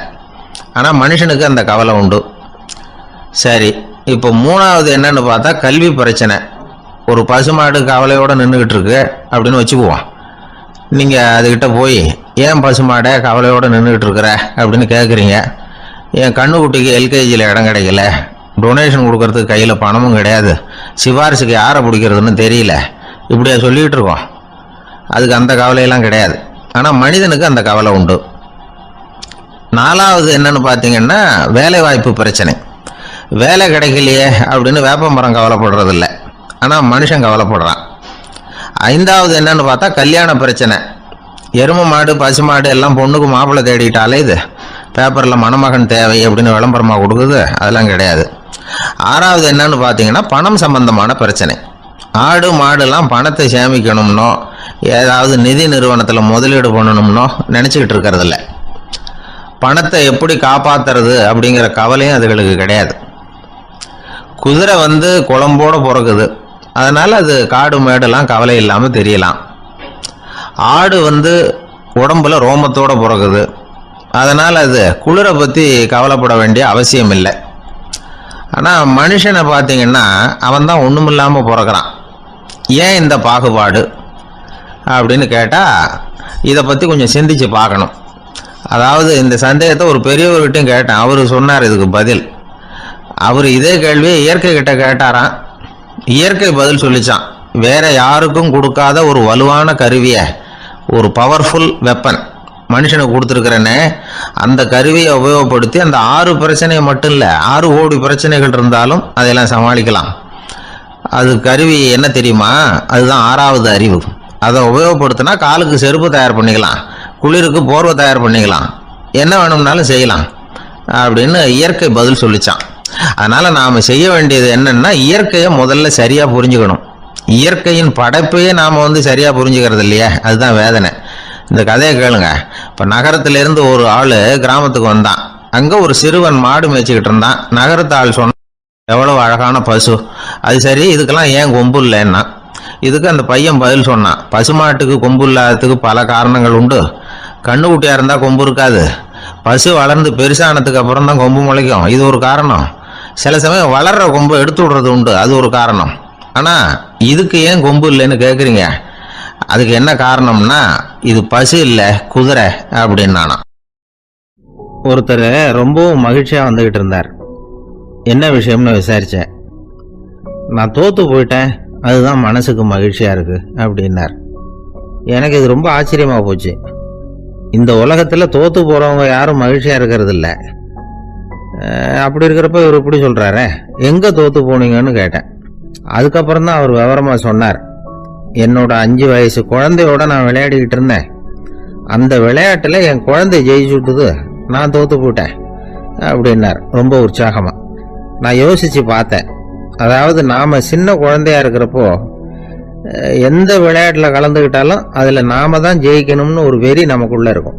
Speaker 1: ஆனா மனுஷனுக்கு அந்த கவலை உண்டு. சரி, இப்போ 3வது என்னன்னு பார்த்தா கல்வி பிரச்சனை. ஒரு பசுமாடு கவலையோட நின்றுகிட்டு இருக்கு அப்படின்னு வச்சுக்குவோம். நீங்க அதுகிட்ட போய் ஏன் பசுமாடை கவலையோட நின்றுகிட்டு இருக்கிற அப்படின்னு கேட்குறீங்க. என் கண்ணுக்குட்டிக்கு எல்கேஜியில் இடம் கிடைக்கல, டொனேஷன் கொடுக்கறதுக்கு கையில் பணமும் கிடையாது, சிபாரிசுக்கு யாரை பிடிக்கிறதுன்னு தெரியல, இப்படியா சொல்லிகிட்டு இருக்கோம். அதுக்கு அந்த கவலையெல்லாம் கிடையாது. ஆனால் மனிதனுக்கு அந்த கவலை உண்டு. 4வது என்னன்னு பார்த்தீங்கன்னா வேலை வாய்ப்பு பிரச்சனை. வேலை கிடைக்கலையே அப்படின்னு வேப்பமரம் கவலைப்படுறது இல்லை, ஆனால் மனுஷன் கவலைப்படுறான். 5வது என்னன்னு பார்த்தா கல்யாண பிரச்சனை. எருமை மாடு பசுமாடு எல்லாம் பொண்ணுக்கு மாப்பிள்ளை தேடிட்டாலே இது பேப்பரில் மணமகன் தேவை அப்படின்னு விளம்பரமாக கொடுக்குது, அதெல்லாம் கிடையாது. 6வது என்னன்னு பார்த்தீங்கன்னா பணம் சம்பந்தமான பிரச்சனை. ஆடு மாடுலாம் பணத்தை சேமிக்கணும்னோ ஏதாவது நிதி நிறுவனத்தில் முதலீடு பண்ணணும்னோ நினச்சிக்கிட்டு இருக்கிறதில்ல. பணத்தை எப்படி காப்பாற்றுறது அப்படிங்கிற கவலையும் அதுகளுக்கு கிடையாது. குதிரை வந்து குளம்போட பிறகுது, அதனால அது காடு மேடெல்லாம் கவலை இல்லாமல் தெரியலாம். ஆடு வந்து உடம்புல ரோமத்தோட பிறகுது, அதனால் அது குளிரை பற்றி கவலைப்பட வேண்டிய அவசியம் இல்லை. ஆனால் மனுஷனை பார்த்தீங்கன்னா அவன் தான் ஒன்றும் இல்லாமல் பிறக்கிறான். ஏன் இந்த பாகுபாடு அப்படின்னு கேட்டால் இதை பற்றி கொஞ்சம் சிந்திச்சு பார்க்கணும். அதாவது இந்த சந்தேகத்தை ஒரு பெரியவர்கிட்டையும் கேட்டேன். அவர் சொன்னார் இதுக்கு பதில். அவர் இதே கேள்வியை இயற்கை கிட்ட கேட்டாராம். இயற்கை பதில் சொல்லிச்சான், வேற யாருக்கும் கொடுக்காத ஒரு வலுவான கருவியை, ஒரு பவர்ஃபுல் வெப்பன் மனுஷனுக்கு கொடுத்துருக்கிறேன்னு, அந்த கருவியை உபயோகப்படுத்தி அந்த 6 பிரச்சனையை மட்டும் இல்லை 6 கோடி பிரச்சனைகள் இருந்தாலும் அதையெல்லாம் சமாளிக்கலாம். அது கருவி என்ன தெரியுமா? அதுதான் 6வது அறிவு. அதை உபயோகப்படுத்தினா காலுக்கு செருப்பு தயார் பண்ணிக்கலாம், குளிருக்கு போர்வை தயார் பண்ணிக்கலாம், என்ன வேணும்னாலும் செய்யலாம் அப்படின்னு இயற்கை பதில் சொல்லிச்சான். அதனால நாம செய்ய வேண்டியது என்னன்னா இயற்கையை முதல்ல சரியா புரிஞ்சுக்கணும். இயற்கையின் படைப்பையே நாம வந்து சரியா புரிஞ்சுக்கிறது இல்லையா, அதுதான் வேதனை. இந்த கதையை கேளுங்க. இப்ப நகரத்திலிருந்து ஒரு ஆளு கிராமத்துக்கு வந்தான். அங்க ஒரு சிறுவன் மாடு மேய்ச்சிக்கிட்டு இருந்தான். நகரத்து ஆள் சொன்ன, எவ்வளவு அழகான பசு, அது சரி இதுக்கெல்லாம் ஏன் கொம்பு இல்லைன்னா. இதுக்கு அந்த பையன் பதில் சொன்னான், பசுமாட்டுக்கு கொம்பு இல்லாததுக்கு பல காரணங்கள் உண்டு. கண்ணுக்குட்டியா இருந்தா கொம்பு இருக்காது, பசு வளர்ந்து பெருசானதுக்கு அப்புறம் தான் கொம்பு முளைக்கும், இது ஒரு காரணம். சில சமயம் வளர்ற கொம்பு எடுத்து விடுறது உண்டு, அது ஒரு காரணம். ஆனா இதுக்கு ஏன் கொம்பு இல்லைன்னு கேக்குறீங்க, அதுக்கு என்ன காரணம்னா இது பசு இல்ல குதிரை அப்படின்னானா. ஒருத்தர் ரொம்பவும் மகிழ்ச்சியா வந்துகிட்டு இருந்தார். என்ன விஷயம்னு விசாரிச்சேன். நான் தோத்து போயிட்டேன், அதுதான் மனசுக்கு மகிழ்ச்சியாக இருக்குது அப்படின்னார். எனக்கு இது ரொம்ப ஆச்சரியமாக போச்சு. இந்த உலகத்தில் தோற்று போகிறவங்க யாரும் மகிழ்ச்சியாக இருக்கிறது இல்லை. அப்படி இருக்கிறப்ப இவர் இப்படி சொல்கிறாரே, எங்கே தோற்று போனீங்கன்னு கேட்டேன். அதுக்கப்புறம் தான் அவர் விவரமாக சொன்னார். என்னோட 5 வயசு குழந்தையோட நான் விளையாடிக்கிட்டு இருந்தேன். அந்த விளையாட்டில் என் குழந்தை ஜெயிச்சுட்டுது, நான் தோற்று போட்டேன் அப்படின்னார் ரொம்ப உற்சாகமாக. நான் யோசித்து பார்த்தேன். அதாவது நாம் சின்ன குழந்தையா இருக்கிறப்போ எந்த விளையாட்டில் கலந்துக்கிட்டாலும் அதில் நாம தான் ஜெயிக்கணும்னு ஒரு வெறி நமக்குள்ளே இருக்கும்.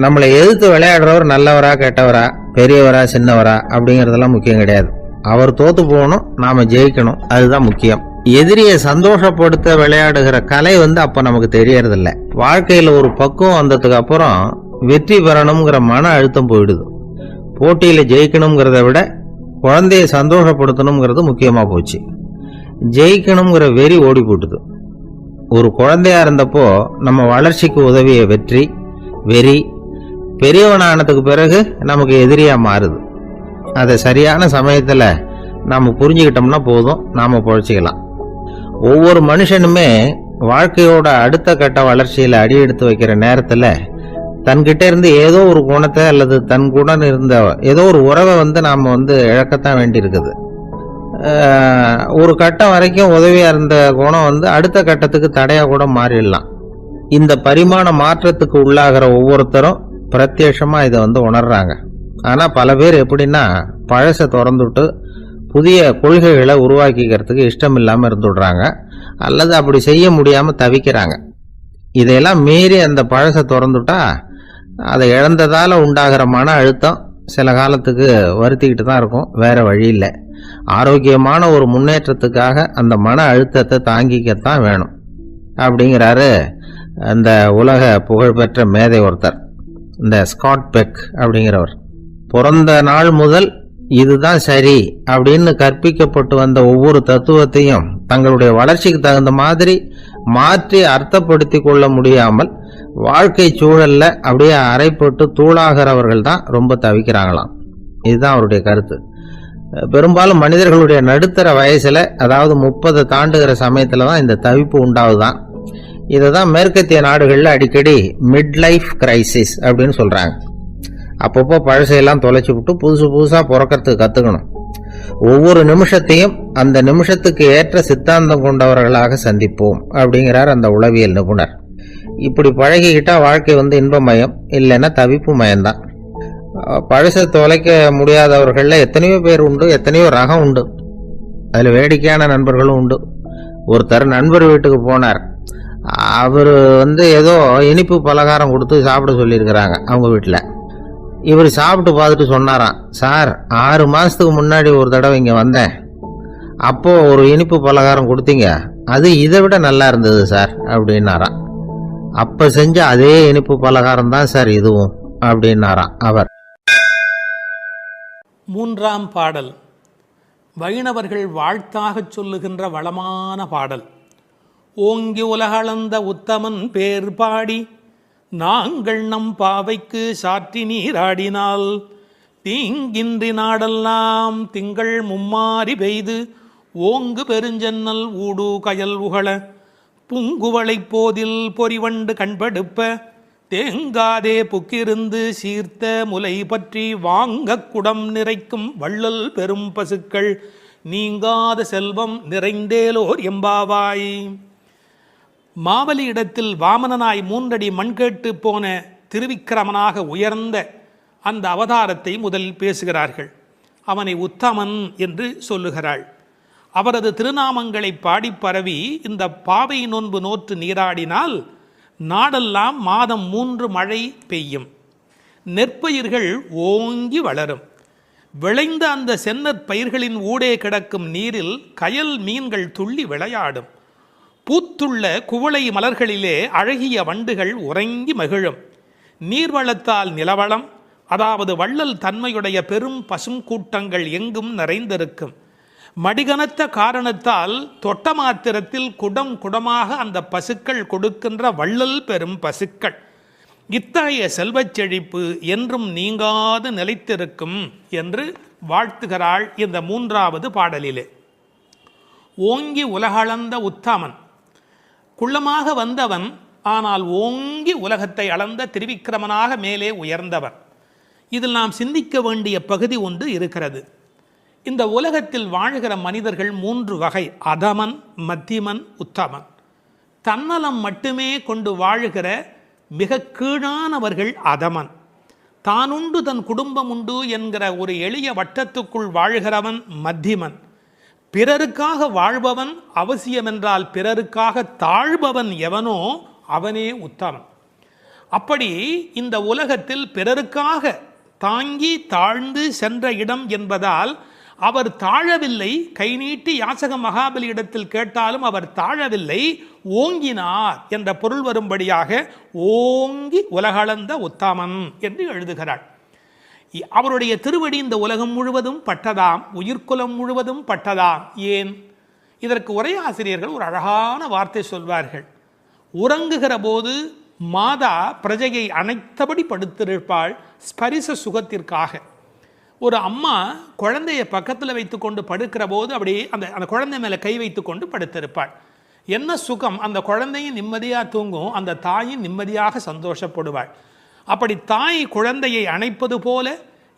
Speaker 1: நம்மளை எதிர்த்து விளையாடுறவர் நல்லவரா கெட்டவரா, பெரியவரா சின்னவரா அப்படிங்கிறதெல்லாம் முக்கியம் கிடையாது. அவர் தோற்று போகணும், நாம் ஜெயிக்கணும், அதுதான் முக்கியம். எதிரியை சந்தோஷப்படுத்த விளையாடுகிற கலை அப்போ நமக்கு தெரியறதில்ல. வாழ்க்கையில் ஒரு பக்குவம் வந்ததுக்கு அப்புறம் வெற்றி பெறணுங்கிற மன அழுத்தம் போயிடுது. போட்டியில் ஜெயிக்கணுங்கிறத விட குழந்தைய சந்தோஷப்படுத்தணுங்கிறது முக்கியமாக போச்சு. ஜெயிக்கணுங்கிற வெறி ஓடி போட்டுது. ஒரு குழந்தையா இருந்தப்போ நம்ம வளர்ச்சிக்கு உதவிய வெறி பெரியவனானதுக்கு பிறகு நமக்கு எதிரியாக மாறுது. அதை சரியான சமயத்தில் நாம் புரிஞ்சுக்கிட்டோம்னா போதும், நாம் பொழைச்சிக்கலாம். ஒவ்வொரு மனுஷனுமே வாழ்க்கையோட அடுத்த கட்ட வளர்ச்சியில் அடி எடுத்து வைக்கிற நேரத்தில் தன்கிட்ட இருந்து ஏதோ ஒரு குணத்தை அல்லது தன் குணம் இருந்த ஏதோ ஒரு உறவை நாம் இழக்கத்தான் வேண்டியிருக்குது. ஒரு கட்டம் வரைக்கும் உதவியாக இருந்த குணம் அடுத்த கட்டத்துக்கு தடையாக கூட மாறிடலாம். இந்த பரிமாண மாற்றத்துக்கு உள்ளாகிற ஒவ்வொருத்தரும் பிரத்யட்சமாக இதை உணர்றாங்க. ஆனால் பல பேர் எப்படின்னா பழசை திறந்துவிட்டு புதிய கொள்கைகளை உருவாக்கிக்கிறதுக்கு இஷ்டம் இல்லாமல் இருந்துடுறாங்க, அல்லது அப்படி செய்ய முடியாமல் தவிக்கிறாங்க. இதையெல்லாம் மீறி அந்த பழசை திறந்துட்டா அதை இழந்ததால் உண்டாகிற மன அழுத்தம் சில காலத்துக்கு வருத்திக்கிட்டு தான் இருக்கும், வேற வழி இல்லை. ஆரோக்கியமான ஒரு முன்னேற்றத்துக்காக அந்த மன அழுத்தத்தை தாங்கிக்கத்தான் வேணும் அப்படிங்கிறாரு அந்த உலக புகழ்பெற்ற மேதை ஒருத்தர், இந்த ஸ்காட் பெக் அப்படிங்கிறவர். பிறந்த நாள் முதல் இதுதான் சரி அப்படின்னு கற்பிக்கப்பட்டு வந்த ஒவ்வொரு தத்துவத்தையும் தங்களுடைய வளர்ச்சிக்கு தகுந்த மாதிரி மாற்றி அர்த்தப்படுத்தி கொள்ள முடியாமல் வாழ்க்கை சூழல்ல அப்படியே அரைப்பட்டு தூளாகிறவர்கள் தான் ரொம்ப தவிக்கிறாங்களாம். இதுதான் அவருடைய கருத்து. பெரும்பாலும் மனிதர்களுடைய நடுத்தர வயசுல, அதாவது 30 தாண்டுகிற சமயத்துல தான் இந்த தவிப்பு உண்டாகுதான். இதை தான் மேற்கத்திய நாடுகளில் அடிக்கடி மிட் லைஃப் கிரைசிஸ் அப்படின்னு சொல்றாங்க. அப்பப்போ பழசையெல்லாம் தொலைச்சி விட்டு புதுசாக பிறக்கிறதுக்கு கற்றுக்கணும். ஒவ்வொரு நிமிஷத்தையும் அந்த நிமிஷத்துக்கு ஏற்ற சித்தாந்தம் கொண்டவர்களாக சந்திப்போம் அப்படிங்கிறார் அந்த உளவியல் நிபுணர். இப்படி பழகிக்கிட்டா வாழ்க்கை இன்பமயம், இல்லைன்னா தவிப்பு மயம்தான். பழசை தொலைக்க முடியாதவர்களில் எத்தனையோ பேர் உண்டு, எத்தனையோ ரகம் உண்டு. அதில் வேடிக்கையான நண்பர்களும் உண்டு. ஒருத்தர் நண்பர் வீட்டுக்கு போனார். அவர் ஏதோ இனிப்பு பலகாரம் கொடுத்து சாப்பிட சொல்லியிருக்கிறாங்க அவங்க வீட்டில். இவர் சாப்பிட்டு பார்த்துட்டு சொன்னாராம், சார் 6 மாதத்துக்கு முன்னாடி ஒரு தடவை இங்கே வந்தேன், அப்போது ஒரு இனிப்பு பலகாரம் கொடுத்தீங்க, அது இதை விட நல்லா இருந்தது சார் அப்படின்னாராம். அப்போ செஞ்ச அதே இனிப்பு பலகாரம் தான் சார் இதுவும் அப்படின்னாராம் அவர்.
Speaker 2: 3ஆம் பாடல் வைணவர்கள் வாழ்த்தாக சொல்லுகின்ற வளமான பாடல். ஓங்கி உலகளந்த உத்தமன் பேர் பாடி நாங்கள் நம் பாவைக்கு சாற்றி நீராடினால் தீங்கின்றி நாடெல்லாம் திங்கள் மும்மாறி பெய்து ஓங்கு பெருஞ்சன்னல் ஊடு கயல் உகள புங்குவளைப் போதில் பொறிவண்டு கண்படுப்ப தேங்காதே புக்கிருந்து சீர்த்த முலை பற்றி வாங்க குடம் நிறைக்கும் வள்ளல் பெரும் பசுக்கள் நீங்காத செல்வம் நிறைந்தேலோர் எம்பாவாய். மாவலி இடத்தில் வாமனனாய் 3 அடி மண் கேட்டு போன திருவிக்கிரமனாக உயர்ந்த அந்த அவதாரத்தை முதலில் பேசுகிறார்கள். அவனை உத்தமன் என்று சொல்லுகிறாள். அவரது திருநாமங்களை பாடி பரவி இந்த பாவை நோன்பு நோற்று நீராடினால் நாடெல்லாம் மாதம் 3 மழை பெய்யும், நெற்பயிர்கள் ஓங்கி வளரும். விளைந்த அந்த சென்னற் பயிர்களின் ஊடே கிடக்கும் நீரில் கயல் மீன்கள் துள்ளி விளையாடும். பூத்துள்ள குவளை மலர்களிலே அழகிய வண்டுகள் உறங்கி மகிழும். நீர்வளத்தால் நிலவளம், அதாவது வள்ளல் தன்மையுடைய பெரும் பசும் கூட்டங்கள் எங்கும் நிறைந்திருக்கும். மடிகனத்த காரணத்தால் தொட்ட மாத்திரத்தில் குடம் குடமாக அந்த பசுக்கள் கொடுக்கின்ற வள்ளல் பெரும் பசுக்கள். இத்தகைய செல்வச் செழிப்பு என்றும் நீங்காது நிலைத்திருக்கும் என்று வாழ்த்துகிறாள் இந்த 3வது பாடலிலே. ஓங்கி உலகளந்த உத்தமன். குள்ளமாக வந்தவன், ஆனால் ஓங்கி உலகத்தை அளந்த திரிவிக்கிரமனாக மேலே உயர்ந்தவன். இதில் நாம் சிந்திக்க வேண்டிய பகுதி ஒன்று இருக்கிறது. இந்த உலகத்தில் வாழ்கிற மனிதர்கள் 3 வகை: அதமன், மத்தியமன், உத்தமன். தன்னலம் மட்டுமே கொண்டு வாழ்கிற மிக கீழானவர்கள் அதமன். தானுண்டு தன் குடும்பம் உண்டு என்கிற ஒரு எளிய வட்டத்துக்குள் வாழ்கிறவன் மத்தியமன். பிறருக்காக வாழ்பவன், அவசியமென்றால் பிறருக்காக தாழ்பவன் எவனோ அவனே உத்தமன். அப்படி இந்த உலகத்தில் பிறருக்காக தாங்கி தாழ்ந்து சென்ற இடம் என்பதால் அவர் தாழவில்லை. கை நீட்டி யாசக மகாபலி இடத்தில் கேட்டாலும் அவர் தாழவில்லை, ஓங்கினார் என்ற பொருள் வரும்படியாக ஓங்கி உலகளந்த உத்தமன் என்று எழுதுகிறார். அவருடைய திருவடி இந்த உலகம் முழுவதும் பட்டதாம், உயிர்குலம் முழுவதும் பட்டதாம். ஏன்? இதற்கு உரையாசிரியர்கள் ஒரு அழகான வார்த்தை சொல்வார்கள். உறங்குகிற போது மாதா பிரஜையை அணைத்தபடி படுத்திருப்பாள் ஸ்பரிச சுகத்திற்காக. ஒரு அம்மா குழந்தைய பக்கத்தில் வைத்து கொண்டு படுக்கிற போது அப்படியே அந்த குழந்தை மேலே கை வைத்து கொண்டு படுத்திருப்பாள். என்ன சுகம்! அந்த குழந்தையும் நிம்மதியாக தூங்கும், அந்த தாயும் நிம்மதியாக சந்தோஷப்படுவாள். அப்படி தாய் குழந்தையை அணைப்பது போல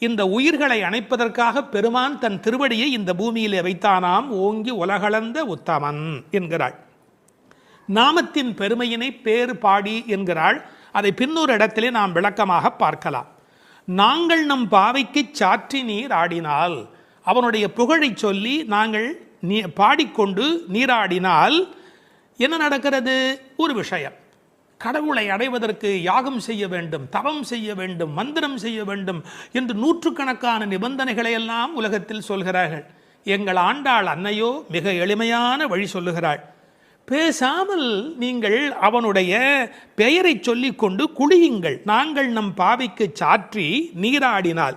Speaker 2: இந்த உயிர்களை அணைப்பதற்காக பெருமான் தன் திருவடியை இந்த பூமியிலே வைத்தானாம். ஓங்கி உலகளந்த உத்தமன் என்கிறாள். நாமத்தின் பெருமையினை பேறு பாடி என்கிறாள். அதை பின்னொரு இடத்திலே நாம் விளக்கமாக பார்க்கலாம். நாங்கள் நம் பாவைக்கு சாற்றி நீர் ஆடினால், அவனுடைய புகழை சொல்லி நாங்கள் பாடிக்கொண்டு நீராடினால் என்ன நடக்கிறது? ஒரு விஷயம். கடவுளை அடைவதற்கு யாகம் செய்ய வேண்டும், தவம் செய்ய வேண்டும், மந்திரம் செய்ய வேண்டும் என்று 100கணக்கான நிபந்தனைகளை எல்லாம் உலகத்தில் சொல்கிறார்கள். எங்கள் ஆண்டாள் அன்னையோ மிக எளிமையான வழி சொல்லுகிறாள். பேசாமல் நீங்கள் அவனுடைய பெயரை சொல்லிக்கொண்டு குளியுங்கள். நாங்கள் நம் பாவைக்கு சாற்றி நீராடினால்.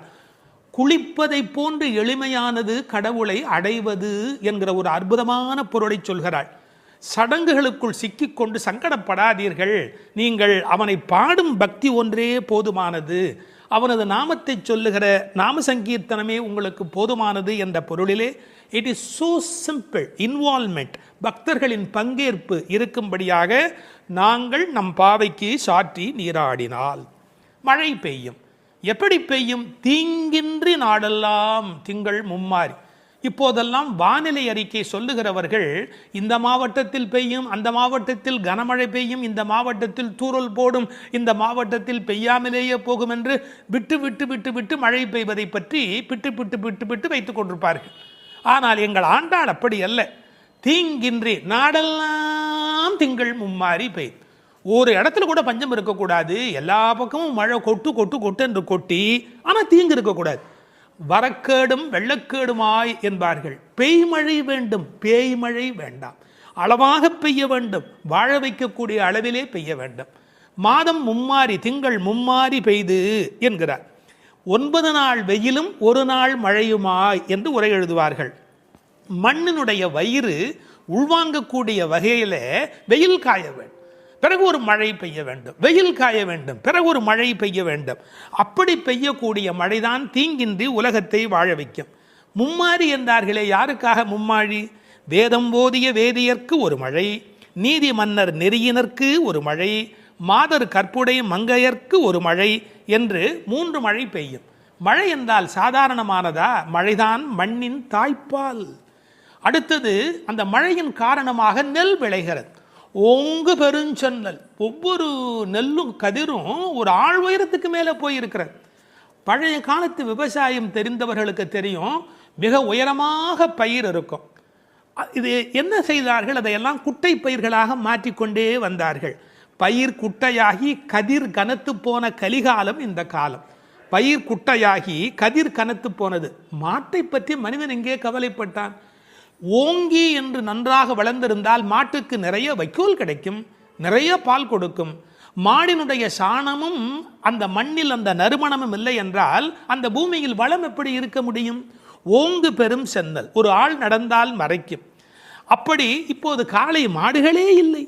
Speaker 2: குளிப்பதை போன்று எளிமையானது கடவுளை அடைவது என்கிற ஒரு அற்புதமான பொருளை சொல்கிறாள். சடங்குகளுக்குள் சிக்கிக்கொண்டு சங்கடப்படாதீர்கள். நீங்கள் அவனை பாடும் பக்தி ஒன்றே போதுமானது, அவனது நாமத்தை சொல்லுகிற நாம சங்கீர்த்தனமே உங்களுக்கு போதுமானது என்ற பொருளிலே it is so simple. Involvement, பக்தர்களின் பங்கேற்பு இருக்கும்படியாக நாங்கள் நம் பாவைக்கு சாற்றி நீராடினால் மழை பெய்யும். எப்படி பெய்யும்? தீங்கின்றி நாடெல்லாம் திங்கள் மும்மாறி. இப்போதெல்லாம் வானிலை அறிக்கை சொல்லுகிறவர்கள் இந்த மாவட்டத்தில் பெய்யும், அந்த மாவட்டத்தில் கனமழை பெய்யும், இந்த மாவட்டத்தில் தூறல் போடும், இந்த மாவட்டத்தில் பெய்யாமலேயே போகும் என்று விட்டு விட்டு விட்டு விட்டு மழை பெய்வதை பற்றி பிட்டு பிட்டு பிட்டு பிட்டு வைத்துக் கொண்டிருப்பார்கள். ஆனால் எங்கள் ஆண்டாள் அப்படி அல்ல. தீங்கின்றி நாடெல்லாம் திங்கள் மும்மாறி பெய்யும். ஒரு இடத்துல கூட பஞ்சம் இருக்கக்கூடாது. எல்லா பக்கமும் மழை கொட்டு கொட்டு கொட்டு என்று கொட்டி, ஆனால் தீங்கு இருக்கக்கூடாது. வரக்கேடும் வெள்ளக்கேடுமாய் என்பார்கள். பெய்மழை வேண்டும், பேய்மழை வேண்டாம். அளவாக பெய்ய வேண்டும், வாழ வைக்கக்கூடிய அளவிலே பெய்ய வேண்டும். மாதம் மும்மாறி, திங்கள் மும்மாறி பெய்து என்கிறார். 9 நாள் வெயிலும் 1 நாள் மழையுமாய் என்று உரை எழுதுவார்கள். மண்ணினுடைய வயிறு உள்வாங்கக்கூடிய வகையில் வெயில் காய வேண்டும், பிறகு ஒரு மழை பெய்ய வேண்டும், வெயில் காய வேண்டும், பிறகு ஒரு மழை பெய்ய வேண்டும். அப்படி பெய்யக்கூடிய மழைதான் தீங்கின்றி உலகத்தை வாழ வைக்கும். மும்மாறி என்றார்களே, யாருக்காக மும்மாழி? வேதம் போதிய வேதியர்க்கு ஒரு மழை, நீதி மன்னர் நெறியினர்க்கு ஒரு மழை, மாதர் கற்புடை மங்கையர்க்கு ஒரு மழை என்று 3 மழை பெய்யும். மழை என்றால் சாதாரணமானதா? மழைதான் மண்ணின் தாய்ப்பால். அடுத்தது, அந்த மழையின் காரணமாக நெல் விளைகிறது. ஓங்கு பெருஞ்சொன்னல். ஒவ்வொரு நெல்லும் கதிரும் ஒரு ஆள் உயரத்துக்கு மேலே போயிருக்கிறது. பழைய காலத்து விவசாயம் தெரிந்தவர்களுக்கு தெரியும், மிக உயரமாக பயிர் இருக்கும். இது என்ன செய்தார்கள்? அதையெல்லாம் குட்டை பயிர்களாக மாற்றிக்கொண்டே வந்தார்கள். பயிர் குட்டையாகி கதிர் கனத்து போன கலிகாலம் இந்த காலம். பயிர் குட்டையாகி கதிர் கனத்து போனது. மாட்டை பற்றி மனிதன் எங்கே கவலைப்பட்டான்? ஓங்கி என்று நன்றாக வளர்ந்திருந்தால் மாட்டுக்கு நிறைய வைக்கோல் கிடைக்கும், நிறைய பால் கொடுக்கும். மாடினுடைய சாணமும் அந்த மண்ணில் அந்த நறுமணமும் இல்லை என்றால் அந்த பூமியில் வளம் எப்படி இருக்க முடியும்? ஓங்கு பெரும் சென்னல், ஒரு ஆள் நடந்தால் மறைக்கும். அப்படி இப்போது காளை மாடுகளே இல்லை.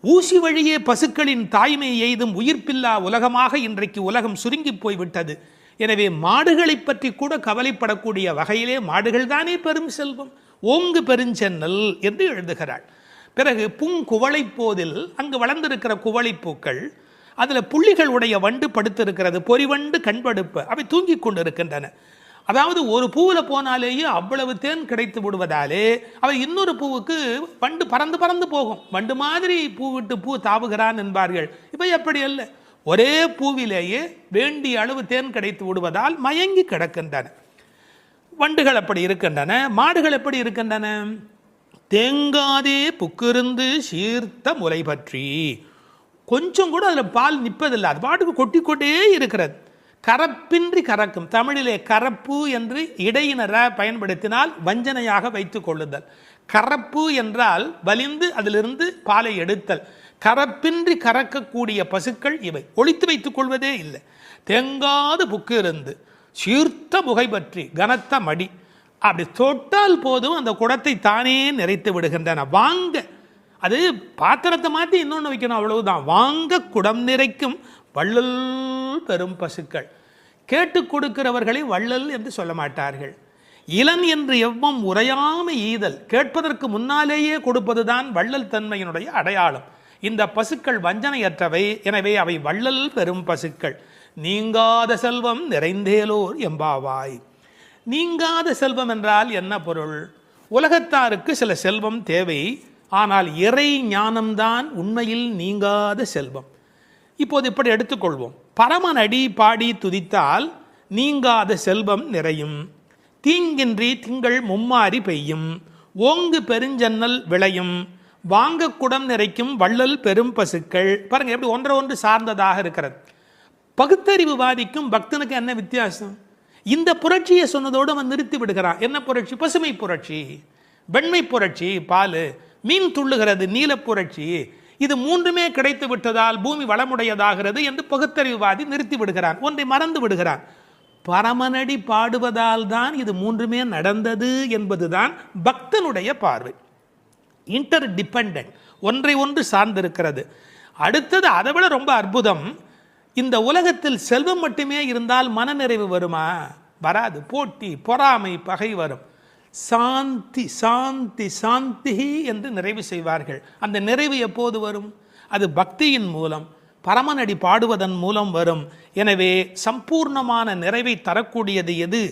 Speaker 2: ஊசி வழியே பசுக்களின் தாய்மை எய்தும் உயிர்ப்பில்லா உலகமாக இன்றைக்கு உலகம் சுருங்கி போய்விட்டது. எனவே மாடுகளை பற்றி கூட கவலைப்படக்கூடிய வகையிலே மாடுகள் தானே பெரும் செல்வம். ஓங்கு பெருஞ்சென்னல் என்று எழுதுகிறாள். பிறகு பூங்குவளை போதில் அங்கு வளர்ந்திருக்கிற குவளைப்பூக்கள், அதில் புள்ளிகள் உடைய வண்டு படுத்திருக்கிறது, பொறிவண்டு கண்படுப்ப, அவை தூங்கி கொண்டு இருக்கின்றன. அதாவது ஒரு பூவில் போனாலேயே அவ்வளவு தேன் கிடைத்து விடுவதாலே அவை இன்னொரு பூவுக்கு வண்டு பறந்து பறந்து போகும். வண்டு மாதிரி பூ விட்டு பூ தாவுகிறான் என்பார்கள். இவை எப்படி அல்ல, ஒரே பூவிலேயே வேண்டிய அளவு தேன் கிடைத்து விடுவதால் மயங்கி கிடக்கின்றன. வண்டுகள் அப்படி இருக்கின்றன. மாடுகள் எப்படி இருக்கின்றன? தேங்காதே புக்கிருந்து சீர்த்த முலை பற்றி, கொஞ்சம் கூட அதில் பால் நிற்பதில்லை, அது பாட்டுக்கு கொட்டி கொண்டே இருக்கிறது. கரப்பின்றி கறக்கும். தமிழிலே கரப்பு என்று இடையினர பயன்படுத்தினால் வஞ்சனையாக வைத்துக் கொள்ளுதல். கரப்பு என்றால் வலிந்து அதிலிருந்து பாலை எடுத்தல். கரப்பின்றி கறக்கக்கூடிய பசுக்கள் இவை. ஒழித்து வைத்துக் கொள்வதே இல்லை. தேங்காது புக்கு இருந்து சீர்த்த முகை பற்றி, கனத்த மடி, அப்படி தொட்டால் போதும் அந்த குடத்தை தானே நிறைத்து விடுகின்றன. வாங்க, அது பாத்திரத்தை மாற்றி இன்னொன்று வைக்கணும், அவ்வளவுதான். வாங்க குடம் நிறைக்கும் வள்ளல் பெரும் பசுக்கள். கேட்டு கொடுக்கிறவர்களை வள்ளல் என்று சொல்ல மாட்டார்கள். இளன் என்று எவ்வம் உரையாமை ஈதல், கேட்பதற்கு முன்னாலேயே கொடுப்பதுதான் வள்ளல் தன்மையினுடைய அடையாளம். இந்த பசுக்கள் வஞ்சனையற்றவை, எனவே அவை வள்ளல் பெரும் பசுக்கள். நீங்காத செல்வம் நிறைந்தேலோர் எம்பாவாய். நீங்காத செல்வம் என்றால் என்ன பொருள்? உலகத்தாருக்கு சில செல்வம் தேவை, ஆனால் இறை ஞானம்தான் உண்மையில் நீங்காத செல்வம். இப்போது இப்படி எடுத்துக்கொள்வோம். பரமனடி பாடி துதித்தால் நீங்காத செல்வம் நிறையும். தீங்கின்றி திங்கள் மும்மாறி பெய்யும். ஓங்கு பெருஞ்சன்னல் விளையும். வாங்க குடம் நிறைக்கும் வள்ளல் பெரும் பசுக்கள். பாருங்க எப்படி ஒன்றை ஒன்று சார்ந்ததாக இருக்கிறது. பகுத்தறிவுவாதிக்கும் பக்தனுக்கு என்ன வித்தியாசம்? இந்த புரட்சியை சொன்னதோடு அவன் நிறுத்தி விடுகிறான். என்ன புரட்சி? பசுமை புரட்சி, வெண்மை புரட்சி, பால், மீன் துள்ளுகிறது, நீல புரட்சி. இது மூன்றுமே கிடைத்து விட்டதால் பூமி வளமுடையதாகிறது என்று பகுத்தறிவுவாதி நிறுத்தி விடுகிறான். ஒன்றை மறந்து விடுகிறான். பரமனடி பாடுவதால் தான் இது மூன்றுமே நடந்தது என்பதுதான் பக்தனுடைய பார்வை. இன்டர் டிபெண்டன்ட், ஒன்றை ஒன்று சார்ந்திருக்கிறது. அடுத்தது அதை விட ரொம்ப அற்புதம். இந்த உலகத்தில் செல்வம் மட்டுமே இருந்தால் மனநிறைவு வருமா? வராது. போட்டி, பொறாமை, பகை வரும். சாந்தி சாந்தி சாந்தி என்று நிறைவு செய்வார்கள். அந்த நிறைவு எப்போது வரும்? அது பக்தியின் மூலம், பரமனடி பாடுவதன் மூலம் வரும். எனவே சம்பூர்ணமான நிறைவை தரக்கூடியது எது?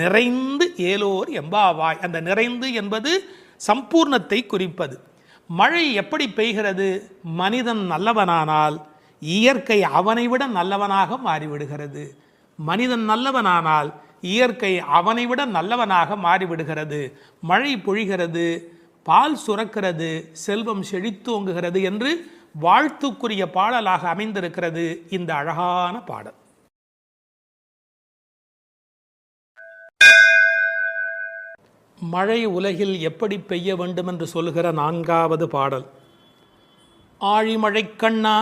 Speaker 2: நிறைந்து ஏலோர் எம்பாவாய். அந்த நிறைந்து என்பது சம்பூர்ணத்தை குறிப்பது. மழை எப்படி பெய்கிறது? மனிதன் நல்லவனானால் இயற்கை அவனை விட நல்லவனாக மாறிவிடுகிறது. மனிதன் நல்லவனானால் இயற்கை அவனை விட நல்லவனாக மாறிவிடுகிறது. மழை பொழிகிறது, பால் சுரக்கிறது, செல்வம் செழித்தோங்குகிறது என்று வாழ்த்துக்குரிய பாடலாக அமைந்திருக்கிறது இந்த அழகான பாடல். மழை உலகில் எப்படி பெய்ய வேண்டும் என்று சொல்கிற 4வது பாடல். ஆழிமழை கண்ணா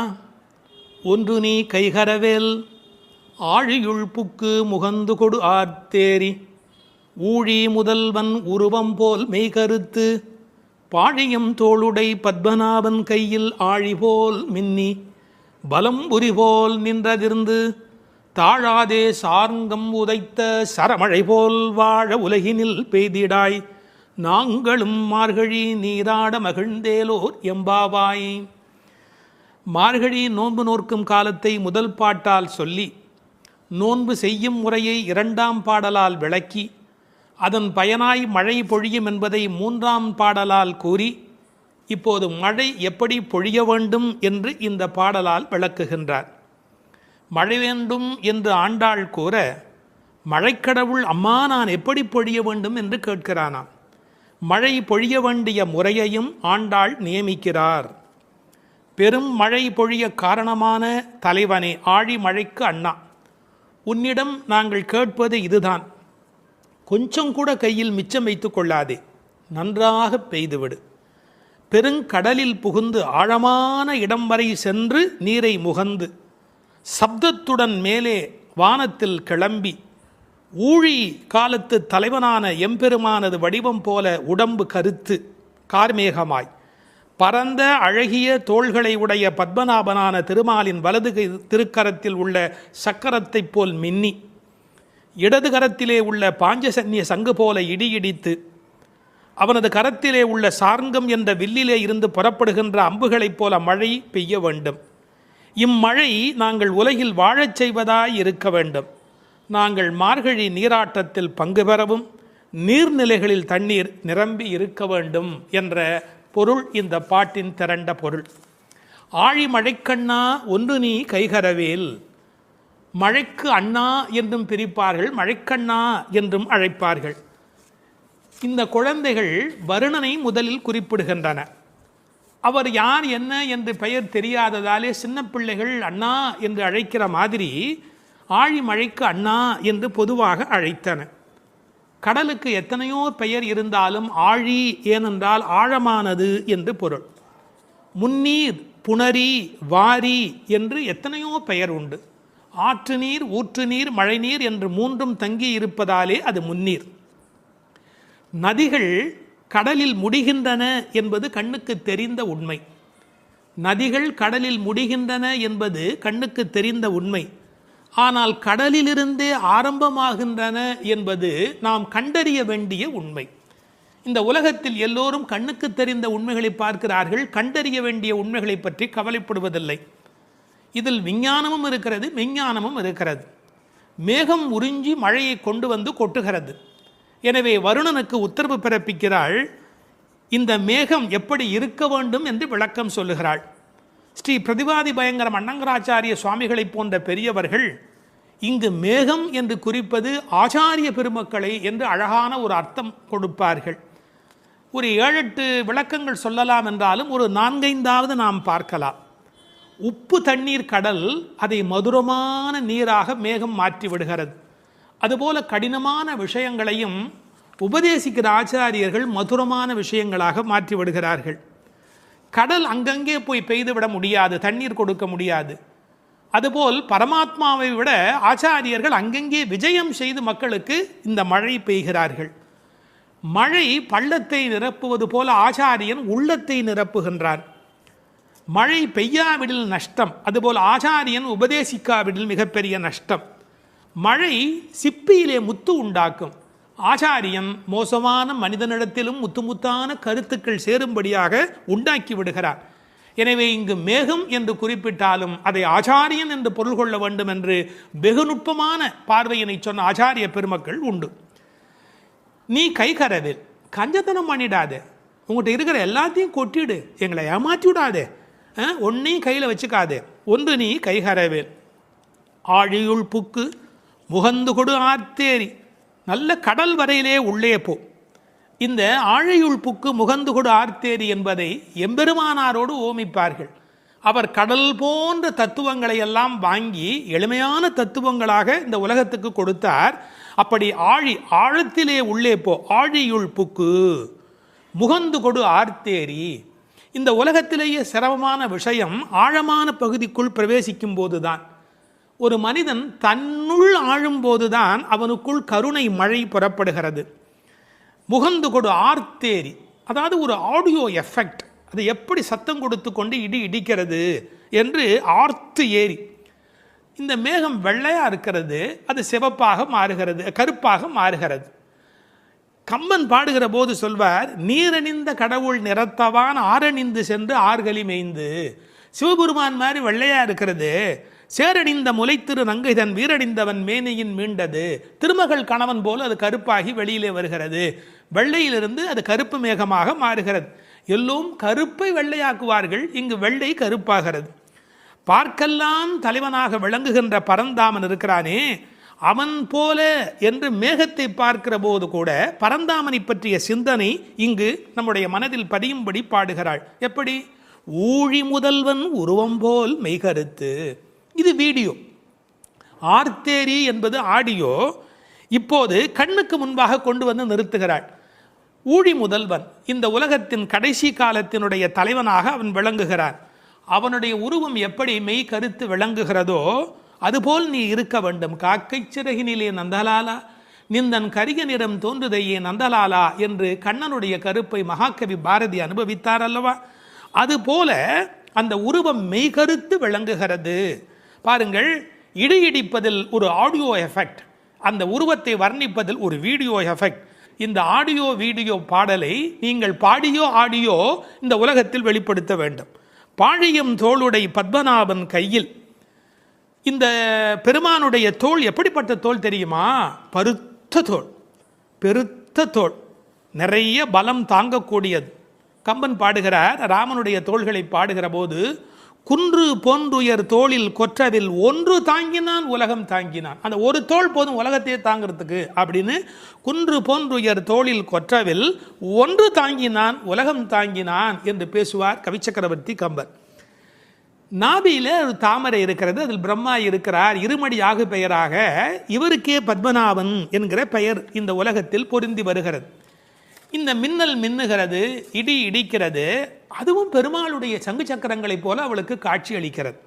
Speaker 2: ஒன்று நீ கைகரவேல், ஆழியுள் புக்கு முகந்து கொடு ஆர்த்தேரி, ஊழி முதல்வன் உருவம் போல் மெய்கருத்து, பாழியம் தோளுடை பத்மநாபன் கையில் ஆழி போல் மின்னி, பலம் புரி போல் நின்றதிர்ந்து, தாழாதே சார்ங்கம் உதைத்த சரமழை போல் வாழ உலகினில் பெய்திடாய், நாங்களும் மார்கழி நீராட மகிழ்ந்தேலோர் எம்பாவாய். மார்கழி நோன்பு நோர்க்கும் காலத்தை முதல் பாட்டால் சொல்லி, நோன்பு செய்யும் முறையை 2ஆம் பாடலால் விளக்கி, அதன் பயனாய் மழை பொழியும் என்பதை 3ஆம் பாடலால் கூறி, இப்போது மழை எப்படி பொழிய வேண்டும் என்று இந்த பாடலால் விளக்குகின்றார். மழை வேண்டும் என்று ஆண்டாள் கூற, மழைக்கடவுள் அம்மா நான் எப்படி பொழிய வேண்டும் என்று கேட்கிறானாம். மழை பொழிய வேண்டிய முறையையும் ஆண்டாள் நியமிக்கிறார். பெரும் மழை பொழிய காரணமான தலைவனே, ஆழி மழைக்கு அண்ணா, உன்னிடம் நாங்கள் கேட்பது இதுதான். கொஞ்சம் கூட கையில் மிச்சம் வைத்து கொள்ளாதே, நன்றாக பெய்துவிடு. பெருங்கடலில் புகுந்து ஆழமான இடம் வரை சென்று நீரை முகந்து, சப்தத்துடன் மேலே வானத்தில் கிளம்பி, ஊழி காலத்து தலைவனான எம்பெருமானது வடிவம் போல உடம்பு கருத்து கார்மேகமாய், பரந்த அழகிய தோள்களை உடைய பத்மநாபனான திருமாலின் வலது திருக்கரத்தில் உள்ள சக்கரத்தைப் போல் மின்னி, இடது கரத்திலே உள்ள பாஞ்சசன்னிய சங்கு போல இடியிடித்து, அவனது கரத்திலே உள்ள சார்ங்கம் என்ற வில்லிலே இருந்து புறப்படுகின்ற அம்புகளைப் போல மழை பெய்ய வேண்டும். இம்மழை நாங்கள் உலகில் வாழச் செய்வதாய் இருக்க வேண்டும். நாங்கள் மார்கழி நீராட்டத்தில் பங்கு பெறவும் நீர்நிலைகளில் தண்ணீர் நிரம்பி இருக்க வேண்டும் என்ற பொருள் இந்த பாட்டின் திரண்ட பொருள். ஆழி மழைக்கண்ணா ஒன்று நீ கைகரவேல். மழைக்கு அண்ணா என்றும் பிரிப்பார்கள், மழைக்கண்ணா என்றும் அழைப்பார்கள். இந்த குழந்தைகள் வருணனை முதலில் குறிப்பிடுகின்றன. அவர் யார் என்ன என்று பெயர் தெரியாததாலே சின்ன பிள்ளைகள் அண்ணா என்று அழைக்கிற மாதிரி ஆழி மழைக்கு அண்ணா என்று பொதுவாக அழைத்தன. கடலுக்கு எத்தனையோ பெயர் இருந்தாலும் ஆழி ஏனென்றால் ஆழமானது என்று பொருள். முன்னீர், புணரி, வாரி என்று எத்தனையோ பெயர் உண்டு. ஆற்று நீர், ஊற்று நீர், மழைநீர் என்று மூன்றும் தங்கி இருப்பதாலே அது முன்னீர். நதிகள் கடலில் முடிகின்றன என்பது கண்ணுக்கு தெரிந்த உண்மை. நதிகள் கடலில் முடிகின்றன என்பது கண்ணுக்கு தெரிந்த உண்மை. ஆனால் கடலிலிருந்தே ஆரம்பமாகின்றன என்பது நாம் கண்டறிய வேண்டிய உண்மை. இந்த உலகத்தில் எல்லோரும் கண்ணுக்கு தெரிந்த உண்மைகளை பார்க்கிறார்கள், கண்டறிய வேண்டிய உண்மைகளை பற்றி கவலைப்படுவதில்லை. இதில் விஞ்ஞானமும் இருக்கிறது, மெஞ்ஞானமும் இருக்கிறது. மேகம் உறிஞ்சி மழையை கொண்டு வந்து கொட்டுகிறது. எனவே வருணனுக்கு உத்தரவு பிறப்பிக்கிறாள். இந்த மேகம் எப்படி இருக்க வேண்டும் என்று விளக்கம் சொல்லுகிறாள். ஸ்ரீ பிரதிவாதி பயங்கரம் அண்ணங்கராச்சாரிய சுவாமிகளை போன்ற பெரியவர்கள் இங்கு மேகம் என்று குறிப்பது ஆச்சாரிய பெருமக்களை என்று அழகான ஒரு அர்த்தம் கொடுப்பார்கள். ஒரு 7-8 விளக்கங்கள் சொல்லலாம் என்றாலும் ஒரு 4-5 நாம் பார்க்கலாம். உப்பு தண்ணீர் கடல் அதை மதுரமான நீராக மேகம் மாற்றி விடுகிறது. அதுபோல கடினமான விஷயங்களையும் உபதேசிக்கிற ஆச்சாரியர்கள் மதுரமான விஷயங்களாக மாற்றி விடுகிறார்கள். கடல் அங்கங்கே போய் பெய்துவிட முடியாது, தண்ணீர் கொடுக்க முடியாது. அதுபோல் பரமாத்மாவை விட ஆச்சாரியர்கள் அங்கங்கே விஜயம் செய்து மக்களுக்கு இந்த மழை பெய்கிறார்கள். மழை பள்ளத்தை நிரப்புவது போல ஆச்சாரியன் உள்ளத்தை நிரப்புகின்றான். மழை பெய்யாவிடில் நஷ்டம், அதுபோல் ஆச்சாரியன் உபதேசிக்காவிடில் மிகப்பெரிய நஷ்டம். மழை சிப்பியிலே முத்து உண்டாக்கும். ஆச்சாரியன் மோசமான மனிதனிடத்திலும் முத்துமுத்தான கருத்துக்கள் சேரும்படியாக உண்டாக்கி விடுகிறார். எனவே இங்கு மேகம் என்று குறிப்பிட்டாலும் அதை ஆச்சாரியன் என்று பொருள் கொள்ள வேண்டும் என்று வெகு நுட்பமான பார்வையினை சொன்ன ஆச்சாரிய பெருமக்கள் உண்டு. நீ கை கரவேல், கஞ்சத்தனம் பண்ணிடாதே, உங்கள்கிட்ட இருக்கிற எல்லாத்தையும் கொட்டிடு, எங்களை ஏமாற்றி விடாதே, ஒன்றையும் கையில் வச்சுக்காதே. ஒன்று நீ கைகரவேல். ஆழியுள் புக்கு முகந்து கொடு ஆர்த்தேரி. நல்ல கடல் வரையிலே உள்ளே போ. இந்த ஆழியுள் புக்கு முகந்து கொடு ஆர்த்தேரி என்பதை எம்பெருமானாரோடு ஓமிப்பார்கள். அவர் கடல் போன்ற தத்துவங்களை எல்லாம் வாங்கி எளிமையான தத்துவங்களாக இந்த உலகத்துக்கு கொடுத்தார். அப்படி ஆழத்திலே உள்ளே போ. ஆழியுள் புக்கு முகந்து கொடு ஆர்த்தேரி. இந்த உலகத்திலேயே சிரமமான விஷயம் ஆழமான பகுதிக்குள் பிரவேசிக்கும் போதுதான். ஒரு மனிதன் தன்னுள் ஆழும்போதுதான் அவனுக்குள் கருணை மழை புறப்படுகிறது. முகந்து கொடு ஆர்த்தேரி, அதாவது ஒரு ஆடியோ எஃபெக்ட். அது எப்படி சத்தம் கொடுத்து கொண்டு இடிக்கிறது என்று ஆர்த்து ஏரி. இந்த மேகம் வெள்ளையாக இருக்கிறது, அது சிவப்பாக மாறுகிறது, கருப்பாக மாறுகிறது. கம்பன் பாடுகிற போது சொல்வார், நீரணிந்த கடவுள் நிறத்தவான் ஆரணிந்து சென்று ஆர்கலி மேய்ந்து. சிவபெருமான் மாதிரி வெள்ளையா இருக்கிறது, சேரணிந்த முலைத்திரு நங்கைதன் வீரணிந்தவன் மேனையின் மீண்டது. திருமகள் கணவன் போல் அது கருப்பாகி வெளியிலே வருகிறது. வெள்ளையிலிருந்து அது கருப்பு மேகமாக மாறுகிறது. எல்லோரும் கருப்பை வெள்ளையாக்குவார்கள், இங்கு வெள்ளை கருப்பாகிறது. பார்க்கெல்லாம் தலைவனாக விளங்குகின்ற பரந்தாமன் இருக்கிறானே, அவன் போல என்று மேகத்தை பார்க்கிற போது கூட பரந்தாமனை பற்றிய சிந்தனை இங்கு நம்முடைய மனதில் பதியும்படி பாடுகிறாள். எப்படி? ஊழி முதல்வன் உருவம் போல் மெய்கருத்து. இது வீடியோ. ஆர்த்தேரி என்பது ஆடியோ. இப்போது கண்ணுக்கு முன்பாக கொண்டு வந்து நிறுத்துகிறாள். ஊழி முதல்வன், இந்த உலகத்தின் கடைசி காலத்தினுடைய தலைவனாக அவன் விளங்குகிறான். அவனுடைய உருவம் எப்படி மெய் கருத்து விளங்குகிறதோ அதுபோல் நீ இருக்க வேண்டும். காக்கை சிறகினிலே நந்தலாலா நிந்தன் கரிய நிறம் தோன்றுதையே நந்தலாலா என்று கண்ணனுடைய கருப்பை மகாகவி பாரதி அனுபவித்தார் அல்லவா? அதுபோல அந்த உருவம் மெய்கருத்து விளங்குகிறது. பாருங்கள், இடிப்பதில் ஒரு ஆடியோ எஃபெக்ட், அந்த உருவத்தை வர்ணிப்பதில் ஒரு வீடியோ எஃபெக்ட். இந்த ஆடியோ வீடியோ பாடலை நீங்கள் பாடியோ ஆடியோ இந்த உலகத்தில் வெளிப்படுத்த வேண்டும். பாழியம் தோளுடை பத்மநாபன் கையில். இந்த பெருமானுடைய தோள் எப்படிப்பட்ட தோள் தெரியுமா? பருத்த தோள், பெருத்த தோள், நிறைய பலம் தாங்கக்கூடியது. கம்பன் பாடுகிறார், ராமனுடைய தோள்களை பாடுகிற போது, குன்று போன்றுயர் தோளில் கொற்றதில் ஒன்று தாங்கினான் உலகம் தாங்கினான். அந்த ஒரு தோள் போதும் உலகத்தையே தாங்கிறதுக்கு அப்படின்னு, குன்று போன்றுயர் தோளில் கொற்றவில் ஒன்று தாங்கினான் உலகம் தாங்கினான் என்று பேசுவார் கவிச்சக்கரவர்த்தி கம்பர். நாபியில ஒரு தாமரை இருக்கிறது, அதில் பிரம்மா இருக்கிறார், இருமடி ஆகு பெயராக இவருக்கே பத்மநாபன் என்கிற பெயர் இந்த உலகத்தில் பொருந்தி வருகிறது. இந்த மின்னல் மின்னுகிறது, இடி இடிக்கிறது, அதுவும் பெருமாளுடைய சங்கு சக்கரங்களைப் போல அவளுக்கு காட்சி அளிக்கிறது.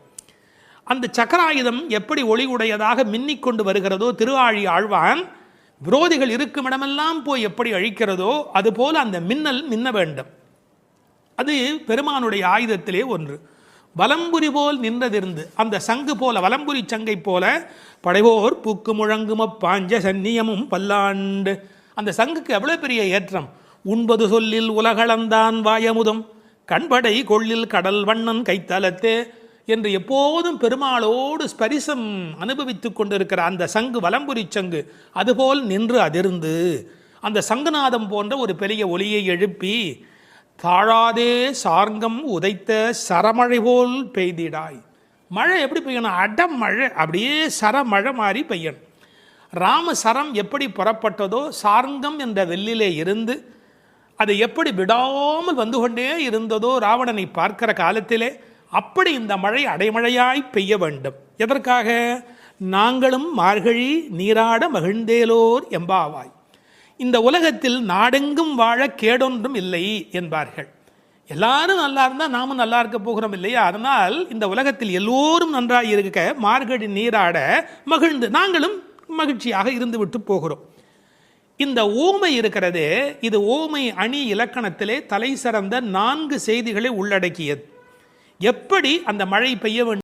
Speaker 2: அந்த சக்கராயுதம் எப்படி ஒளி உடையதாக மின்னிக்கொண்டு வருகிறதோ, திருஆழி ஆழ்வான் விரோதிகள் இருக்கும் இடமெல்லாம் போய் எப்படி அழிக்கிறதோ அதுபோல அந்த மின்னல் மின்ன வேண்டும். அது பெருமானுடைய ஆயுதத்திலே ஒன்று. வலம்புரி போல் நின்றதிருந்து அந்த சங்கு போல, வலம்புரி சங்கை போல, படைவோர் பூக்கு முழங்கும பாஞ்ச சன்னியமும் பல்லாண்டு. அந்த சங்குக்கு எவ்வளோ பெரிய ஏற்றம்! உண்பது சொல்லில் உலகளந்தான் வாயமுதம், கண்படை கொள்ளில் கடல் வண்ணன் கைத்தலத்தே என்று எப்போதும் பெருமாளோடு ஸ்பரிசம் அனுபவித்துக் கொண்டிருக்கிற அந்த சங்கு, வலம்புரி சங்கு, அதுபோல் நின்று அதிர்ந்து அந்த சங்குநாதம் போன்ற ஒரு பெரிய ஒலியை எழுப்பி, தாழாதே சார்ங்கம் உதைத்த சரமழை போல் பெய்திடாய். மழை எப்படி பெய்யணும்? அடம் மழை, அப்படியே சரமழை மாதிரி பெய்யணும். ராமசரம் எப்படி புறப்பட்டதோ, சார்ங்கம் என்ற வெள்ளிலே இருந்து அது எப்படி விடாமல் வந்து கொண்டே இருந்ததோ ராவணனை பார்க்கிற காலத்திலே, அப்படி இந்த மழை அடைமழையாய் பெய்ய வேண்டும். எதற்காக? நாங்களும் மார்கழி நீராட மகிழ்ந்தேலோர் எம்பாவாய். இந்த உலகத்தில் நாடெங்கும் வாழ கேடொன்றும் இல்லை என்பார்கள். எல்லாரும் நல்லா இருந்தால் நாமும் நல்லா இருக்க போகிறோம் இல்லையா? அதனால் இந்த உலகத்தில் எல்லோரும் நன்றாக இருக்க மார்கழி நீராட மகிழ்ந்து நாங்களும் மகிழ்ச்சியாக இருந்து விட்டு போகிறோம். இந்த ஓமை இருக்கிறதே, இது ஓமை அணி இலக்கணத்திலே தலை சிறந்த 4 செய்திகளை உள்ளடக்கியது. எப்படி அந்த மழை பெய்ய வேண்டும்